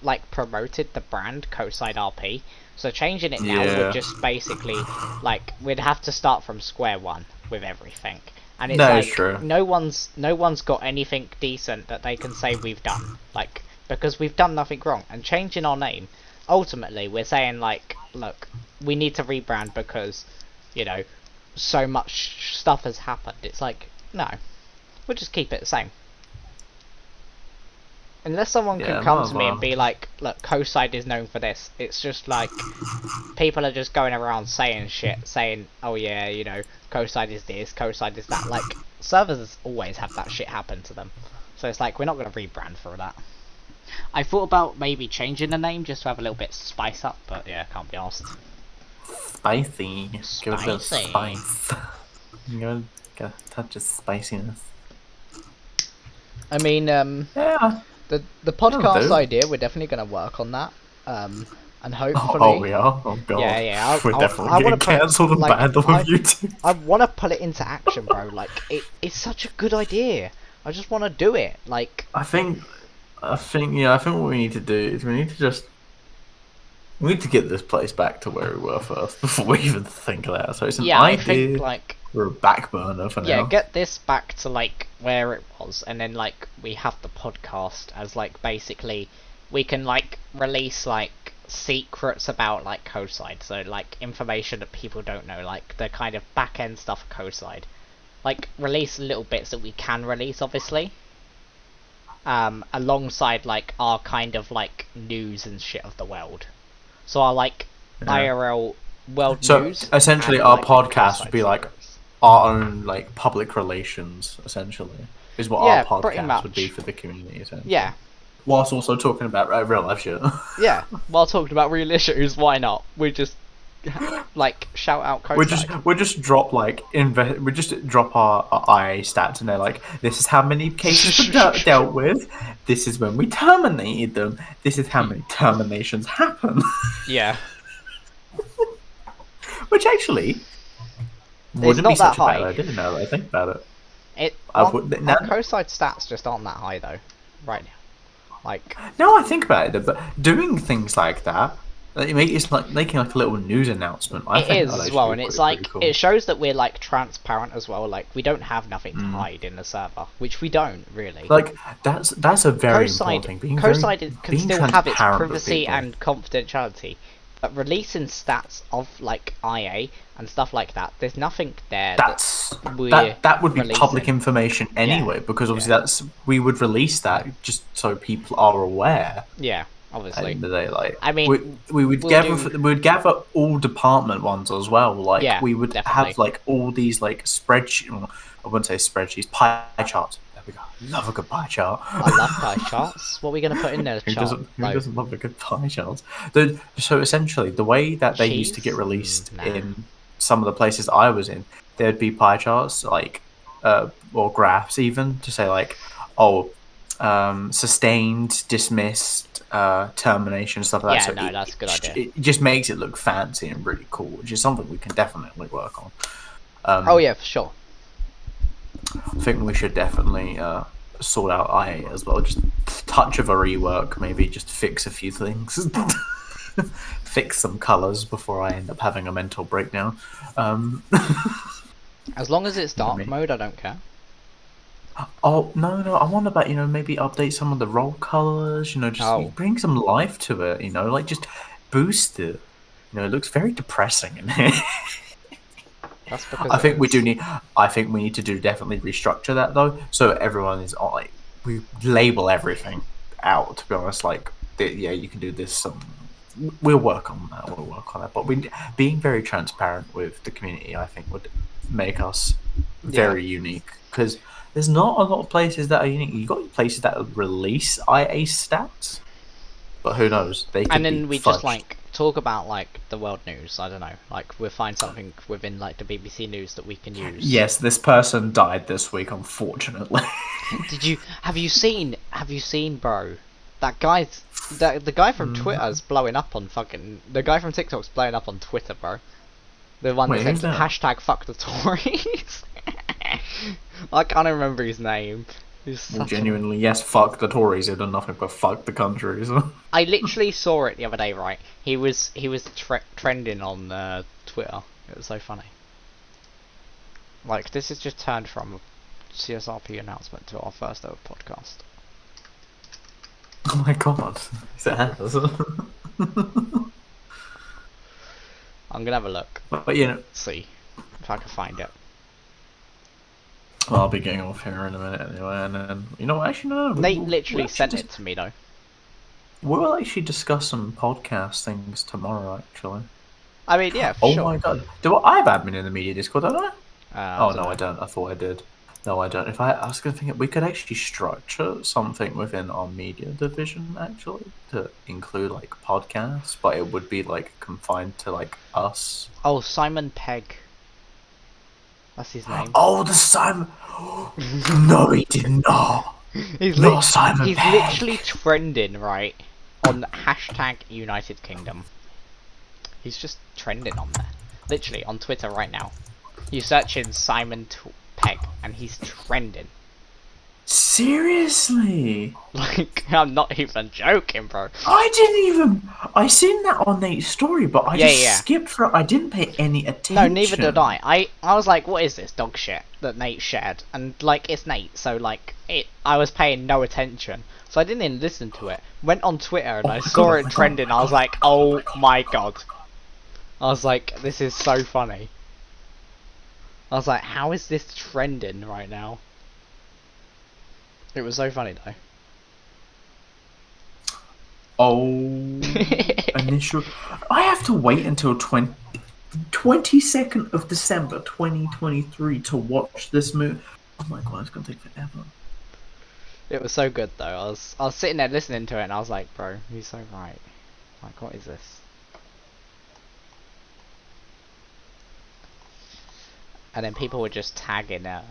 like promoted the brand CoastsideRP, so changing it now would just basically like we'd have to start from square one with everything, and it's like true. no one's got anything decent that they can say we've done, like because we've done nothing wrong. And changing our name, ultimately we're saying like, look, we need to rebrand because you know so much stuff has happened. It's like, no, we'll just keep it the same. Unless someone can come to me and be like, look, Coastside is known for this. It's just like, people are just going around saying shit, saying, oh yeah, you know, Coastside is this, Coastside is that. Like, servers always have that shit happen to them. So it's like, we're not going to rebrand for that. I thought about maybe changing the name just to have a little bit of spice up, but yeah, can't be asked. Spicy. Give it a bit of spice. You got a touch of spiciness. I mean, yeah. The podcast idea, we're definitely going to work on that, and hopefully... Oh, we are? Oh, God. Yeah, we're definitely getting cancelled and banned on YouTube. I want to put it into action, bro. Like, it's such a good idea. I just want to do it. Like... I think what we need to do is we need to get this place back to where we were first, before we even think of that. So it's an idea. I think, like... We're a back burner for now. Yeah, get this back to like where it was, and then like we have the podcast as like basically we can like release like secrets about like Coastside, so like information that people don't know, like the kind of back end stuff of Coastside. Like release little bits that we can release, obviously. Alongside like our kind of like news and shit of the world. So our like IRL world news. So essentially, our podcast would be like our own like public relations, essentially, is what our podcast would be for the community, essentially. Yeah. Whilst also talking about real life shit. Yeah, while talking about real issues, why not? We just like shout out Coastside. We just drop like we just drop our IA stats, and they're like, this is how many cases were dealt with. This is when we terminated them. This is how many terminations happen. Yeah. Which actually. Wouldn't be such a bad idea now that I think about it. Our Coastside stats just aren't that high though, right now. Like no, I think about it, but doing things like that, it's like making like a little news announcement. I think is as well, and it's like cool. It shows that we're like transparent as well. Like we don't have nothing to hide in the server, which we don't really. Like that's a very important thing. Coastside can still have its privacy and confidentiality. But releasing stats of like IA and stuff like that, there's nothing there. That would be public information anyway, because obviously we would release that just so people are aware. Yeah, obviously. At the end of the day, like I mean, we would gather all department ones as well. Like we would have like all these like spreadsheets. Well, I wouldn't say spreadsheets, pie charts. Love a good pie chart. I love pie charts. What are we going to put in there? Who doesn't love a good pie chart? So essentially, the way that they used to get released in some of the places I was in, there'd be pie charts, like, or graphs even, to say like, sustained, dismissed, termination, stuff like that. Yeah, that's a good idea. It just makes it look fancy and really cool, which is something we can definitely work on. Oh yeah, for sure. I think we should definitely sort out IA as well. Just touch of a rework, maybe just fix a few things. Fix some colours before I end up having a mental breakdown. As long as it's You know dark me. mode, I don't care. Oh no! I wonder about maybe update some of the role colors. Just bring some life to it. Like just boost it. It looks very depressing in here. That's because I think we need to definitely restructure that though, so everyone is on we label everything out. To be honest, yeah, you can do this. We'll work on that. But being very transparent with the community, I think, would make us very unique, because there's not a lot of places that are unique. You got places that release IA stats, but who knows? They could and then we fudged. just talk about the world news. I don't know. We'll find something within the BBC news that we can use. Yes, this person died this week, unfortunately. Have you seen, bro? That guy's the guy from Twitter's blowing up on the guy from TikTok's blowing up on Twitter, bro. The one that said hashtag fuck the Tories. I can't remember his name. Well, genuinely, yes, fuck the Tories. They've done nothing but fuck the country. So. I literally saw it the other day, right? He was trending on Twitter. It was so funny. This has just turned from a CSRP announcement to our first ever podcast. Oh my god, it has. I'm gonna have a look. But see if I can find it. Well, I'll be getting off here in a minute anyway, and then actually no. Nate literally sent it to me though. We'll actually discuss some podcast things tomorrow. Actually. I mean, yeah. Oh sure. my god, do I have admin in the media Discord? Don't I? I I don't. I thought I did. No, I don't. I was going to think we could actually structure something within our media division actually to include podcasts, but it would be confined to us. Oh, Simon Pegg. That's his name. Oh, the Simon. No, he did not. He's Simon Pegg. Literally trending right on hashtag United Kingdom. He's just trending on there, literally on Twitter right now. You search in Simon Pegg and he's trending. Seriously? I'm not even joking, bro. I seen that on Nate's story, but I just skipped for it. I didn't pay any attention. No, neither did I. I was like, what is this dog shit that Nate shared? And it's Nate, so I was paying no attention. So I didn't even listen to it. Went on Twitter and I saw it trending. I was like, oh my god. I was like, this is so funny. I was like, how is this trending right now? It was so funny though. Oh, initial. I have to wait until 22nd of December 2023 to watch this movie. Oh my god, it's gonna take forever. It was so good though. I was sitting there listening to it and I was like, bro, he's so right. What is this? And then people were just tagging the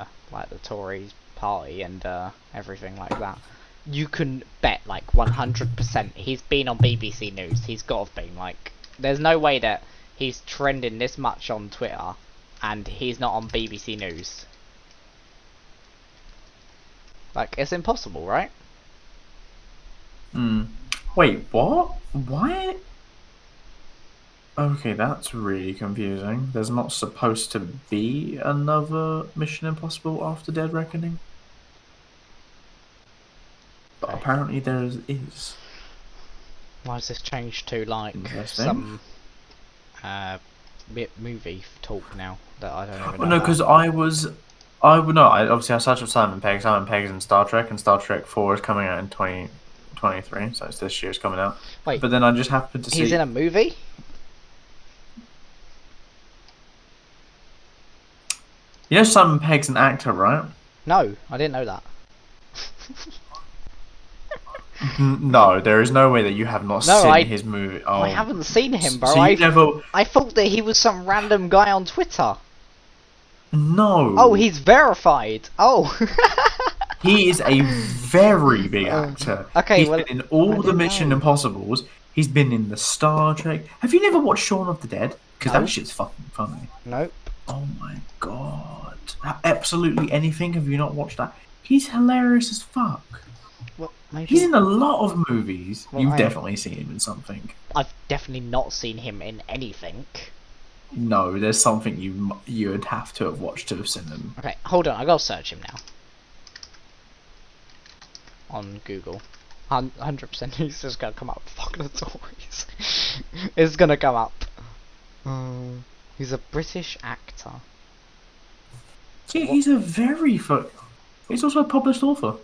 Tories party and everything like that. You can bet 100% he's been on BBC News. He's got to have been. There's no way that he's trending this much on Twitter and he's not on BBC News. It's impossible, right? Wait, what? Why? Okay, that's really confusing. There's not supposed to be another Mission Impossible After Dead Reckoning? But apparently there is. Why has this changed to some movie talk now that I don't even know? No, because obviously I searched for Simon Pegg. Simon Pegg's in Star Trek, and Star Trek 4 is coming out in 2023, so it's this year's coming out. Wait, but then I just happened to see he's in a movie? You know Simon Pegg's an actor, right? No, I didn't know that. No, there is no way that you have not seen his movie. Oh. I haven't seen him, bro. So I thought that he was some random guy on Twitter. No. Oh, he's verified. Oh. He is a very big actor. Okay, he's been in all the Mission Impossibles. He's been in the Star Trek. Have you never watched Shaun of the Dead? Because that shit's fucking funny. Nope. Oh my god. absolutely anything? Have you not watched that? He's hilarious as fuck. Well, maybe. He's in a lot of movies. Well, You've definitely seen him in something. I've definitely not seen him in anything. No, there's something you would have to have watched to have seen him. Okay, hold on. I gotta search him now. On Google. 100% he's just gonna come up. Fuck the toys. It's gonna come up. He's a British actor. Yeah, he's a very he's also a published author.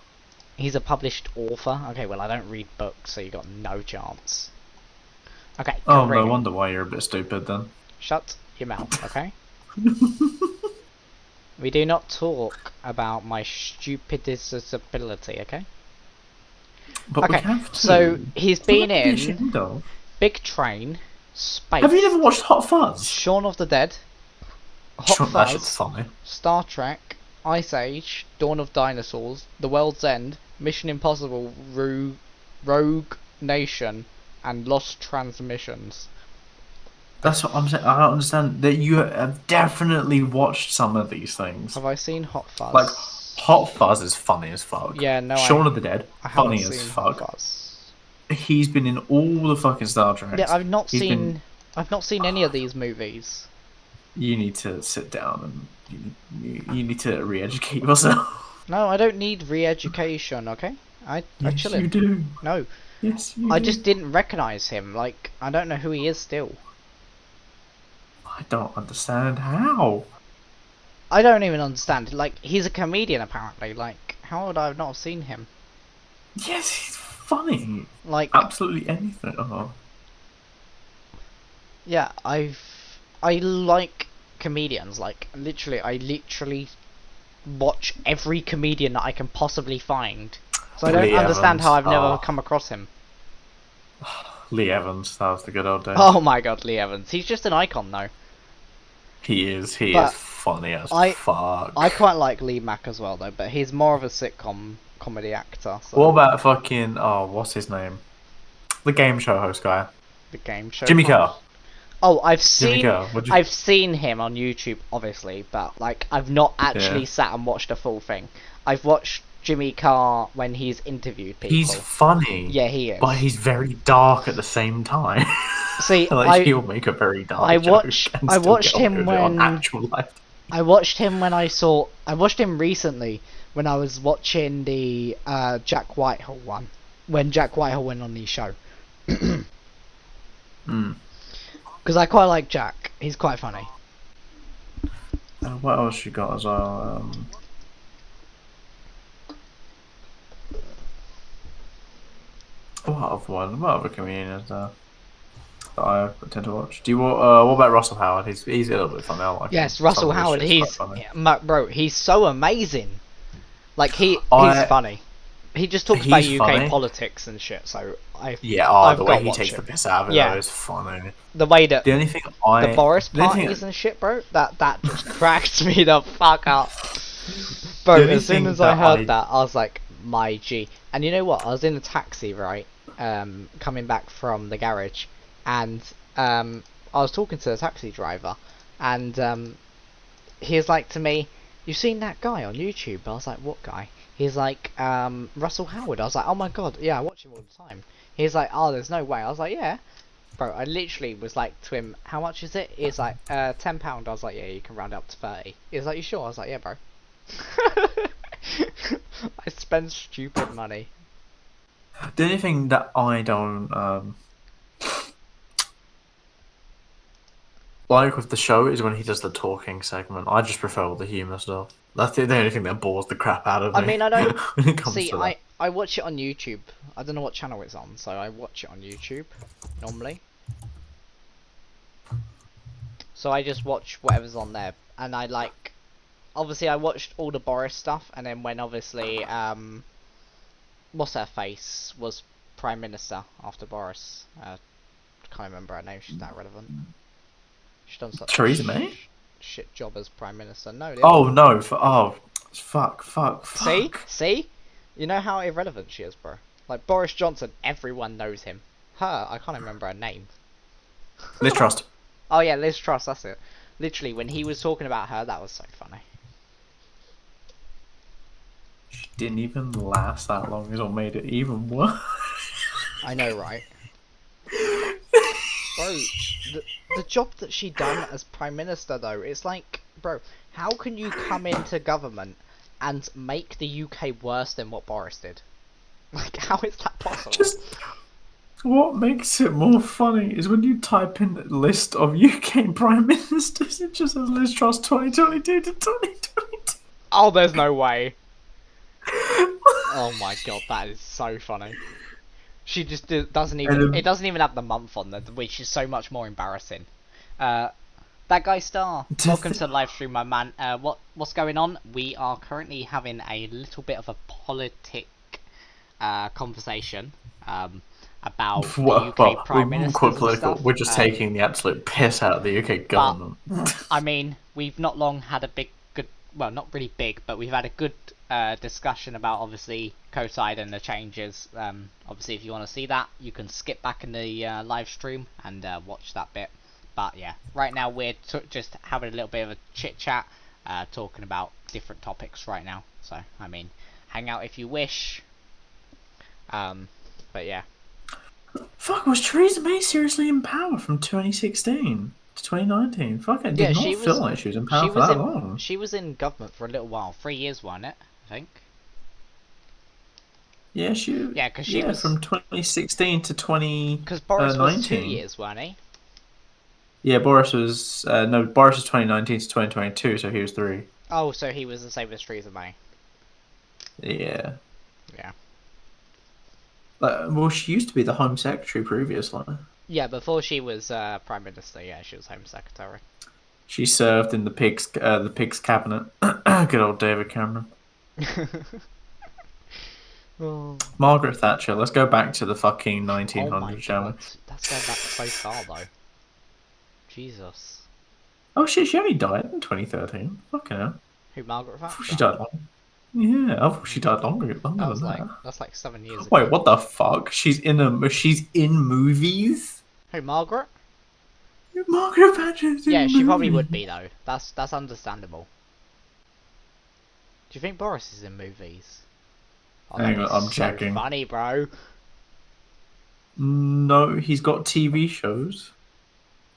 He's a published author? Okay, well I don't read books, so you got no chance. Okay, Oh, career. no wonder why you're a bit stupid then. Shut your mouth, okay? We do not talk about my stupid disability, okay? But we have to. So he's been in ashamed of. Big Train, Space. Have you never watched Hot Fuzz? Shaun of the Dead, Hot That shit's Fuzz, funny. Star Trek, Ice Age, Dawn of Dinosaurs, The World's End, Mission Impossible, Rogue Nation, and Lost Transmissions. That's what I'm saying. I don't understand that you have definitely watched some of these things. Have I seen Hot Fuzz? Like, Hot Fuzz is funny as fuck. Yeah, no. Shaun of the Dead, I haven't funny seen as Hot fuck. Fuzz. He's been in all the fucking Star Treks. Yeah, I've not He's seen any of these movies. You need to sit down and you need to re-educate yourself. No, I don't need re-education, okay? I Yes, chill you him. do. No, Yes, you I do. just didn't recognise him. Like, I don't know who he is still. I don't understand how. I don't even understand. Like, he's a comedian apparently. Like, how would I have not have seen him? Yes, he's funny. Like, Absolutely anything. Oh. yeah, I like comedians. Like, I literally watch every comedian that I can possibly find. So I don't Lee understand Evans. how I've never Oh. come across him. Lee Evans, that was the good old days. Oh my god, Lee Evans. He's just an icon though. He is But funny as I- fuck. I quite like Lee Mack as well though, but he's more of a sitcom comedy actor. So What about fucking, what's his name? The game show host guy. the game show? Jimmy host. Carr. Oh, I've Jimmy seen Carr. What'd you- I've seen him on YouTube, obviously, but like I've not actually Yeah. sat and watched a full thing. I've watched Jimmy Carr when he's interviewed people. He's funny. Yeah, he is. But he's very dark at the same time. See, like, he'll make a very dark I joke watched- and I still watched get away him with it on when- actual life. I watched him I watched him recently when I was watching the Jack Whitehall one. When Jack Whitehall went on the show. Mm. Because I quite like Jack. He's quite funny. What else you got as well? What other comedians that I tend to watch? Do you what about Russell Howard? He's a little bit funny. I like Yes, him. Russell Some of his Howard. shit's He's quite funny. bro. He's so amazing. Like he's funny. He just talks about He's UK funny. politics and shit. So I've the way got he watch takes it. the piss out of it Yeah. though is funny. the way that The only thing the Boris the only thing- parties and shit, bro. That just cracked me the fuck up. Bro, The only as soon thing as I that heard that, I was like, my G. And you know what? I was in a taxi, right? Coming back from the garage, and I was talking to the taxi driver, and he was like to me, "You've seen that guy on YouTube?" I was like, "What guy?" He's like, Russell Howard. I was like, "Oh my god, yeah, I watch him all the time." He's like, "Oh, there's no way." I was like, "Yeah." Bro, I literally was like to him, "How much is it?" He's like, £10. I was like, "Yeah, you can round up to 30. He was like, "You sure?" I was like, "Yeah, bro." I spend stupid money. The only thing that I don't like with the show is when he does the talking segment. I just prefer all the humour stuff. That's the only thing that bores the crap out of me. I mean, I don't when it comes see. to that. I watch it on YouTube. I don't know what channel it's on, so I watch it on YouTube normally. So I just watch whatever's on there, and I like. Obviously, I watched all the Boris stuff, and then when obviously what's her face was Prime Minister after Boris. Can't remember her name. She's not relevant. She's done such Theresa a May? shit job as Prime Minister. No. Oh no! Fuck! See, you know how irrelevant she is, bro. Like Boris Johnson, everyone knows him. Her, I can't remember her name. Liz Trust. Oh yeah, Liz Truss. That's it. Literally, when he was talking about her, that was so funny. didn't even last that long is what made it even worse. I know, right? Bro, the job that she done as Prime Minister, though, it's like, bro, how can you come into government and make the UK worse than what Boris did? Like, how is that possible? Just what makes it more funny is when you type in the list of UK Prime Ministers, it just says Liz Truss 2022 to 2022. Oh, there's no way. Oh my god, that is so funny. She just doesn't even. It doesn't even have the month on there, which is so much more embarrassing. That guy Star, welcome to the live stream, my man. What's going on? We are currently having a little bit of a politic conversation about the UK Prime Minister and stuff. We're just taking the absolute piss out of the UK government. I mean, we've not long had a well, not really big, but we've had a good discussion about obviously Coastside and the changes. Obviously, if you want to see that, you can skip back in the live stream and watch that bit. But yeah, right now we're just having a little bit of a chit chat, talking about different topics right now. So I mean, hang out if you wish. But yeah. Fuck, was Theresa May seriously in power from 2016 to 2019? Fuck, it did not feel like she was in power for that long. She was in government for a little while, 3 years, wasn't it? I think. Yeah, because she was from 2016 to 2019. Because Boris was 2 years, wasn't he? Yeah, Boris was Boris was 2019 to 2022, so he was 3. Oh, so he was the same as Theresa May. Yeah. Yeah. Well, she used to be the Home Secretary previously. Yeah, before she was Prime Minister, yeah, she was Home Secretary. She served in the Pigs cabinet. Good old David Cameron. Oh. Margaret Thatcher. Let's go back to the fucking 1900s, shall we? That's going back so far, though. Jesus. Oh shit, she only died in 2013. Fucking hell. Who, Margaret Thatcher? She died long. Yeah, I thought she died longer than that. That's like 7 years ago. Wait, what the fuck? She's in movies? Who, Margaret? Margaret Thatcher's in Yeah, she movies. probably would be, though. That's understandable. Do you think Boris is in movies? Oh, Hang on, I'm checking. Funny, bro. No, he's got TV shows,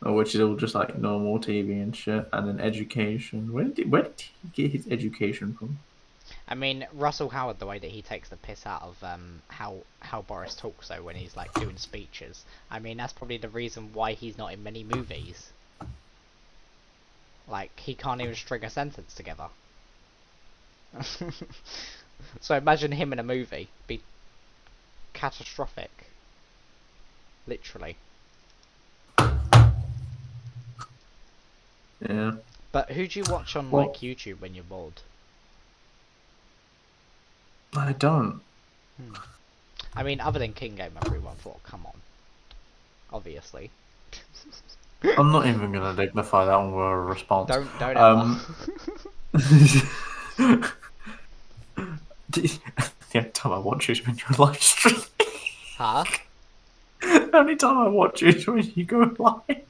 which is all just like normal TV and shit, and then education. Where did he get his education from? I mean, Russell Howard, the way that he takes the piss out of how Boris talks, though, when he's like doing speeches. I mean, that's probably the reason why he's not in many movies. Like, he can't even string a sentence together. So imagine him in a movie. Be catastrophic. Literally. Yeah. But who do you watch on like YouTube when you're bored? I don't. I mean, other than KingGamer314, come on. Obviously. I'm not even gonna dignify that one with a response. Don't ever. The only time I watch you is when you're live streaming. Huh? The only time I watch you is when you go live.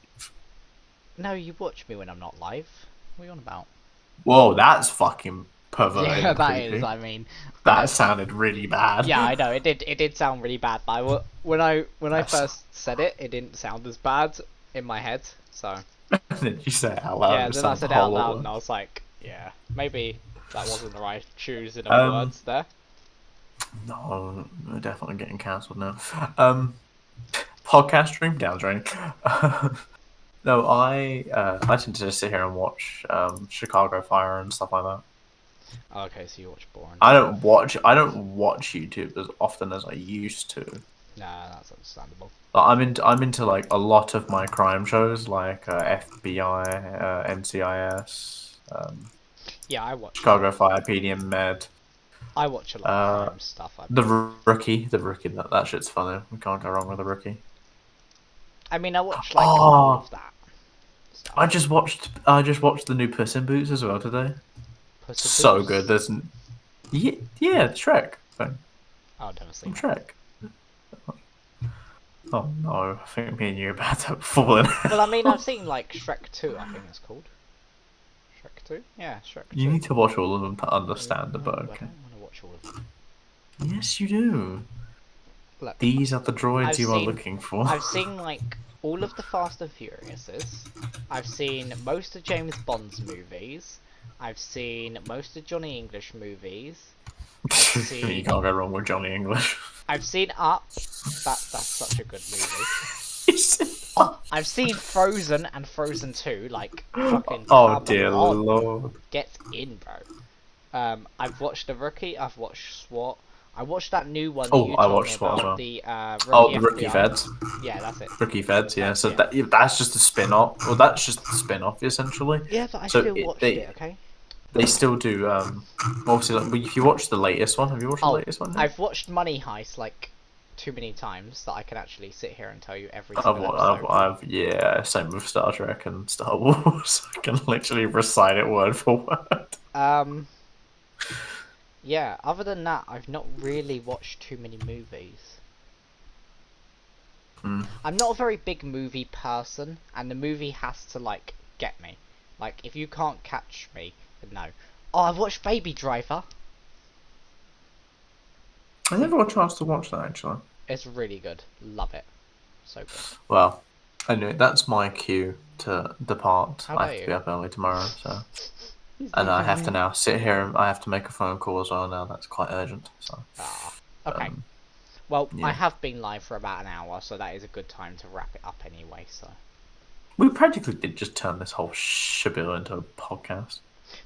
No, you watch me when I'm not live. What are you on about? Whoa, that's fucking perverted. Yeah, that is. I mean, that sounded really bad. Yeah, I know. It did sound really bad. But when I first said it, it didn't sound as bad in my head. So. Then you say it out loud. Yeah, then I said it out loud, and I was like, yeah, maybe that wasn't the right choosing of words there. No, we're definitely getting cancelled now. Podcast stream down drain. No, I tend to just sit here and watch Chicago Fire and stuff like that. Oh, okay, so you watch boring. I don't watch YouTube as often as I used to. Nah, that's understandable. I'm into like a lot of my crime shows, like FBI, NCIS. Yeah, I watch Chicago Fire, PDM Med. I watch a lot of crime stuff. The Rookie, that shit's funny. We can't go wrong with The Rookie. I mean, I watch like all of that stuff. I just watched the new Puss in Boots as well today. Puss in So Boots? good. There's the Shrek thing. I've never seen Shrek. Oh no, I think me and you are about to fall in. Well, I mean, I've seen like Shrek 2, I think it's called. Shrek 2? Yeah, Shrek 2. You need to watch all of them to understand the book. I don't want to watch watch all of them. Yes, you do. Look, These are the droids I've you are seen- looking for. I've seen like all of the Fast and Furiouses. I've seen most of James Bond's movies. I've seen most of Johnny English movies. I've seen. You can't go wrong with Johnny English. I've seen Up. That's such a good movie. Oh, I've seen Frozen and Frozen 2. Like fucking. Oh come dear on. lord. Get in, bro. I've watched The Rookie. I've watched SWAT. I watched that new one that Oh, you I told watched me SWAT as about. well. The Oh, the Rookie FBI. Feds. Yeah, that's it. Rookie Feds, yeah. So Yeah. that's just a spin-off. Well, that's just the spin-off, essentially. Yeah, but I So still watched it, okay? They still do, obviously, like, if you watch the latest one, have you watched the latest one? I've watched Money Heist, like, too many times that I can actually sit here and tell you every single episode. Yeah, same with Star Trek and Star Wars. I can literally recite it word for word. Yeah, other than that, I've not really watched too many movies. I'm not a very big movie person, and the movie has to, like, get me. Like, if you can't catch me, then no. Oh, I've watched Baby Driver. I never got a chance to watch that, actually. It's really good. Love it. So good. Well, anyway, that's my cue to depart. How I dare have to you? be up early tomorrow, so... And I have to now sit here and I have to make a phone call as well now. That's quite urgent. So. Okay. Well, yeah. I have been live for about an hour, so that is a good time to wrap it up anyway, so... We practically did just turn this whole spiel into a podcast.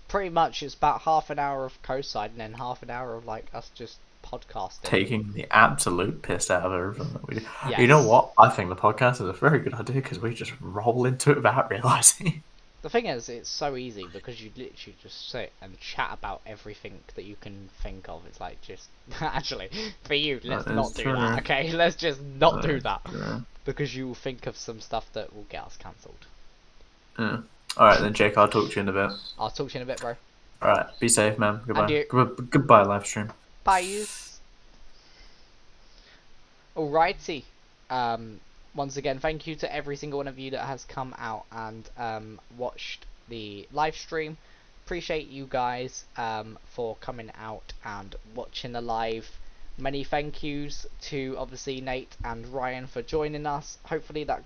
Pretty much, it's about half an hour of Coastside and then half an hour of, like, us just podcasting. Taking the absolute piss out of everything that we do. Yes. You know what? I think the podcast is a very good idea because we just roll into it without realising. The thing is, it's so easy because you literally just sit and chat about everything that you can think of. It's like, just... Actually, for you, let's not do that, okay? Let's just not do that. Because you will think of some stuff that will get us cancelled. Yeah. Alright then, Jake, I'll talk to you in a bit. I'll talk to you in a bit, bro. Alright, be safe, man. Goodbye. And you. Goodbye, live stream. Bye. Alrighty. Once again, thank you to every single one of you that has come out and watched the live stream. Appreciate you guys for coming out and watching the live. Many thank yous to obviously Nate and Ryan for joining us. Hopefully that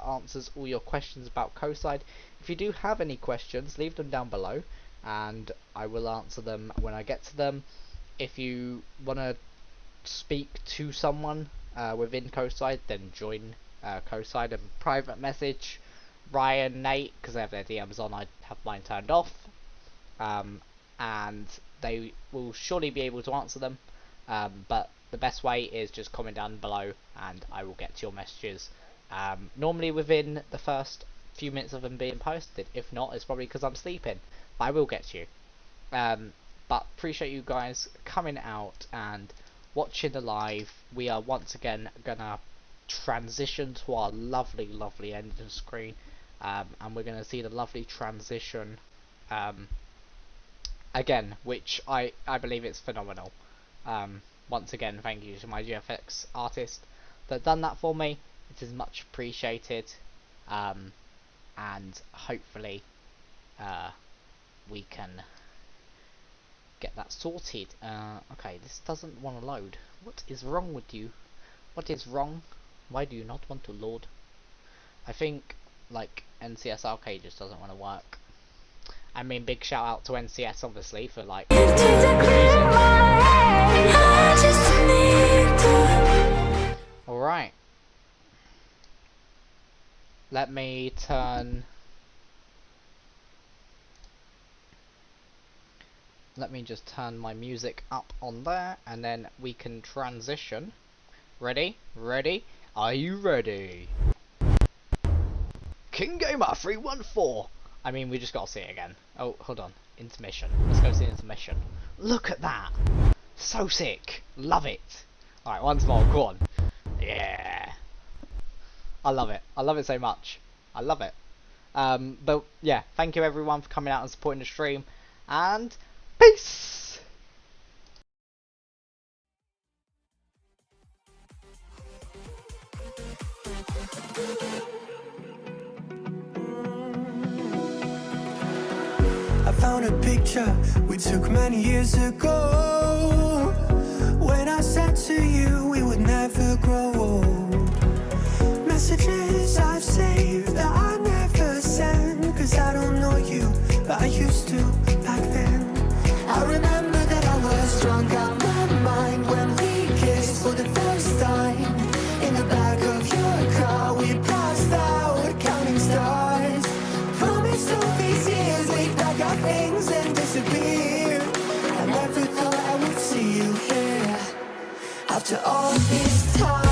answers all your questions about Coastside. If you do have any questions, leave them down below and I will answer them when I get to them. If you want to speak to someone within Coastside, then join Coastside and private message Ryan, Nate, because they have their DMs on. I have mine turned off, and they will surely be able to answer them. But the best way is just comment down below, and I will get to your messages. Normally within the first few minutes of them being posted. If not, it's probably because I'm sleeping. But I will get to you. But appreciate you guys coming out and watching the live. We are once again gonna transition to our lovely ending screen, and we're gonna see the lovely transition again, which I believe it's phenomenal. Once again, thank you to my GFX artist that done that for me. It is much appreciated, and hopefully we can get that sorted. Okay, this doesn't want to load. What is wrong with you? What is wrong? Why do you not want to load? I think, like, NCS Arcade just doesn't want to work. I mean, big shout out to NCS, obviously, for, like, Alright. Let me turn... Let me just turn my music up on there, and then we can transition. Ready? Ready? Are you ready? KingGamer314! I mean, we just gotta see it again. Oh, hold on. Intermission. Let's go see intermission. Look at that! So sick! Love it! Alright, once more. Go on. Yeah! I love it. I love it so much. I love it. But, yeah. Thank you everyone for coming out and supporting the stream. And... peace! I found a picture we took many years ago. to you, we would never grow old. Messages I've saved that I never send, cause I don't know you, but I used to back then. I remember that I was drunk out my mind when we kissed for the first time. In the back of your car we passed out counting stars. Promised all these years we'd pack our things and disappear. I never thought I would see you here after all this time.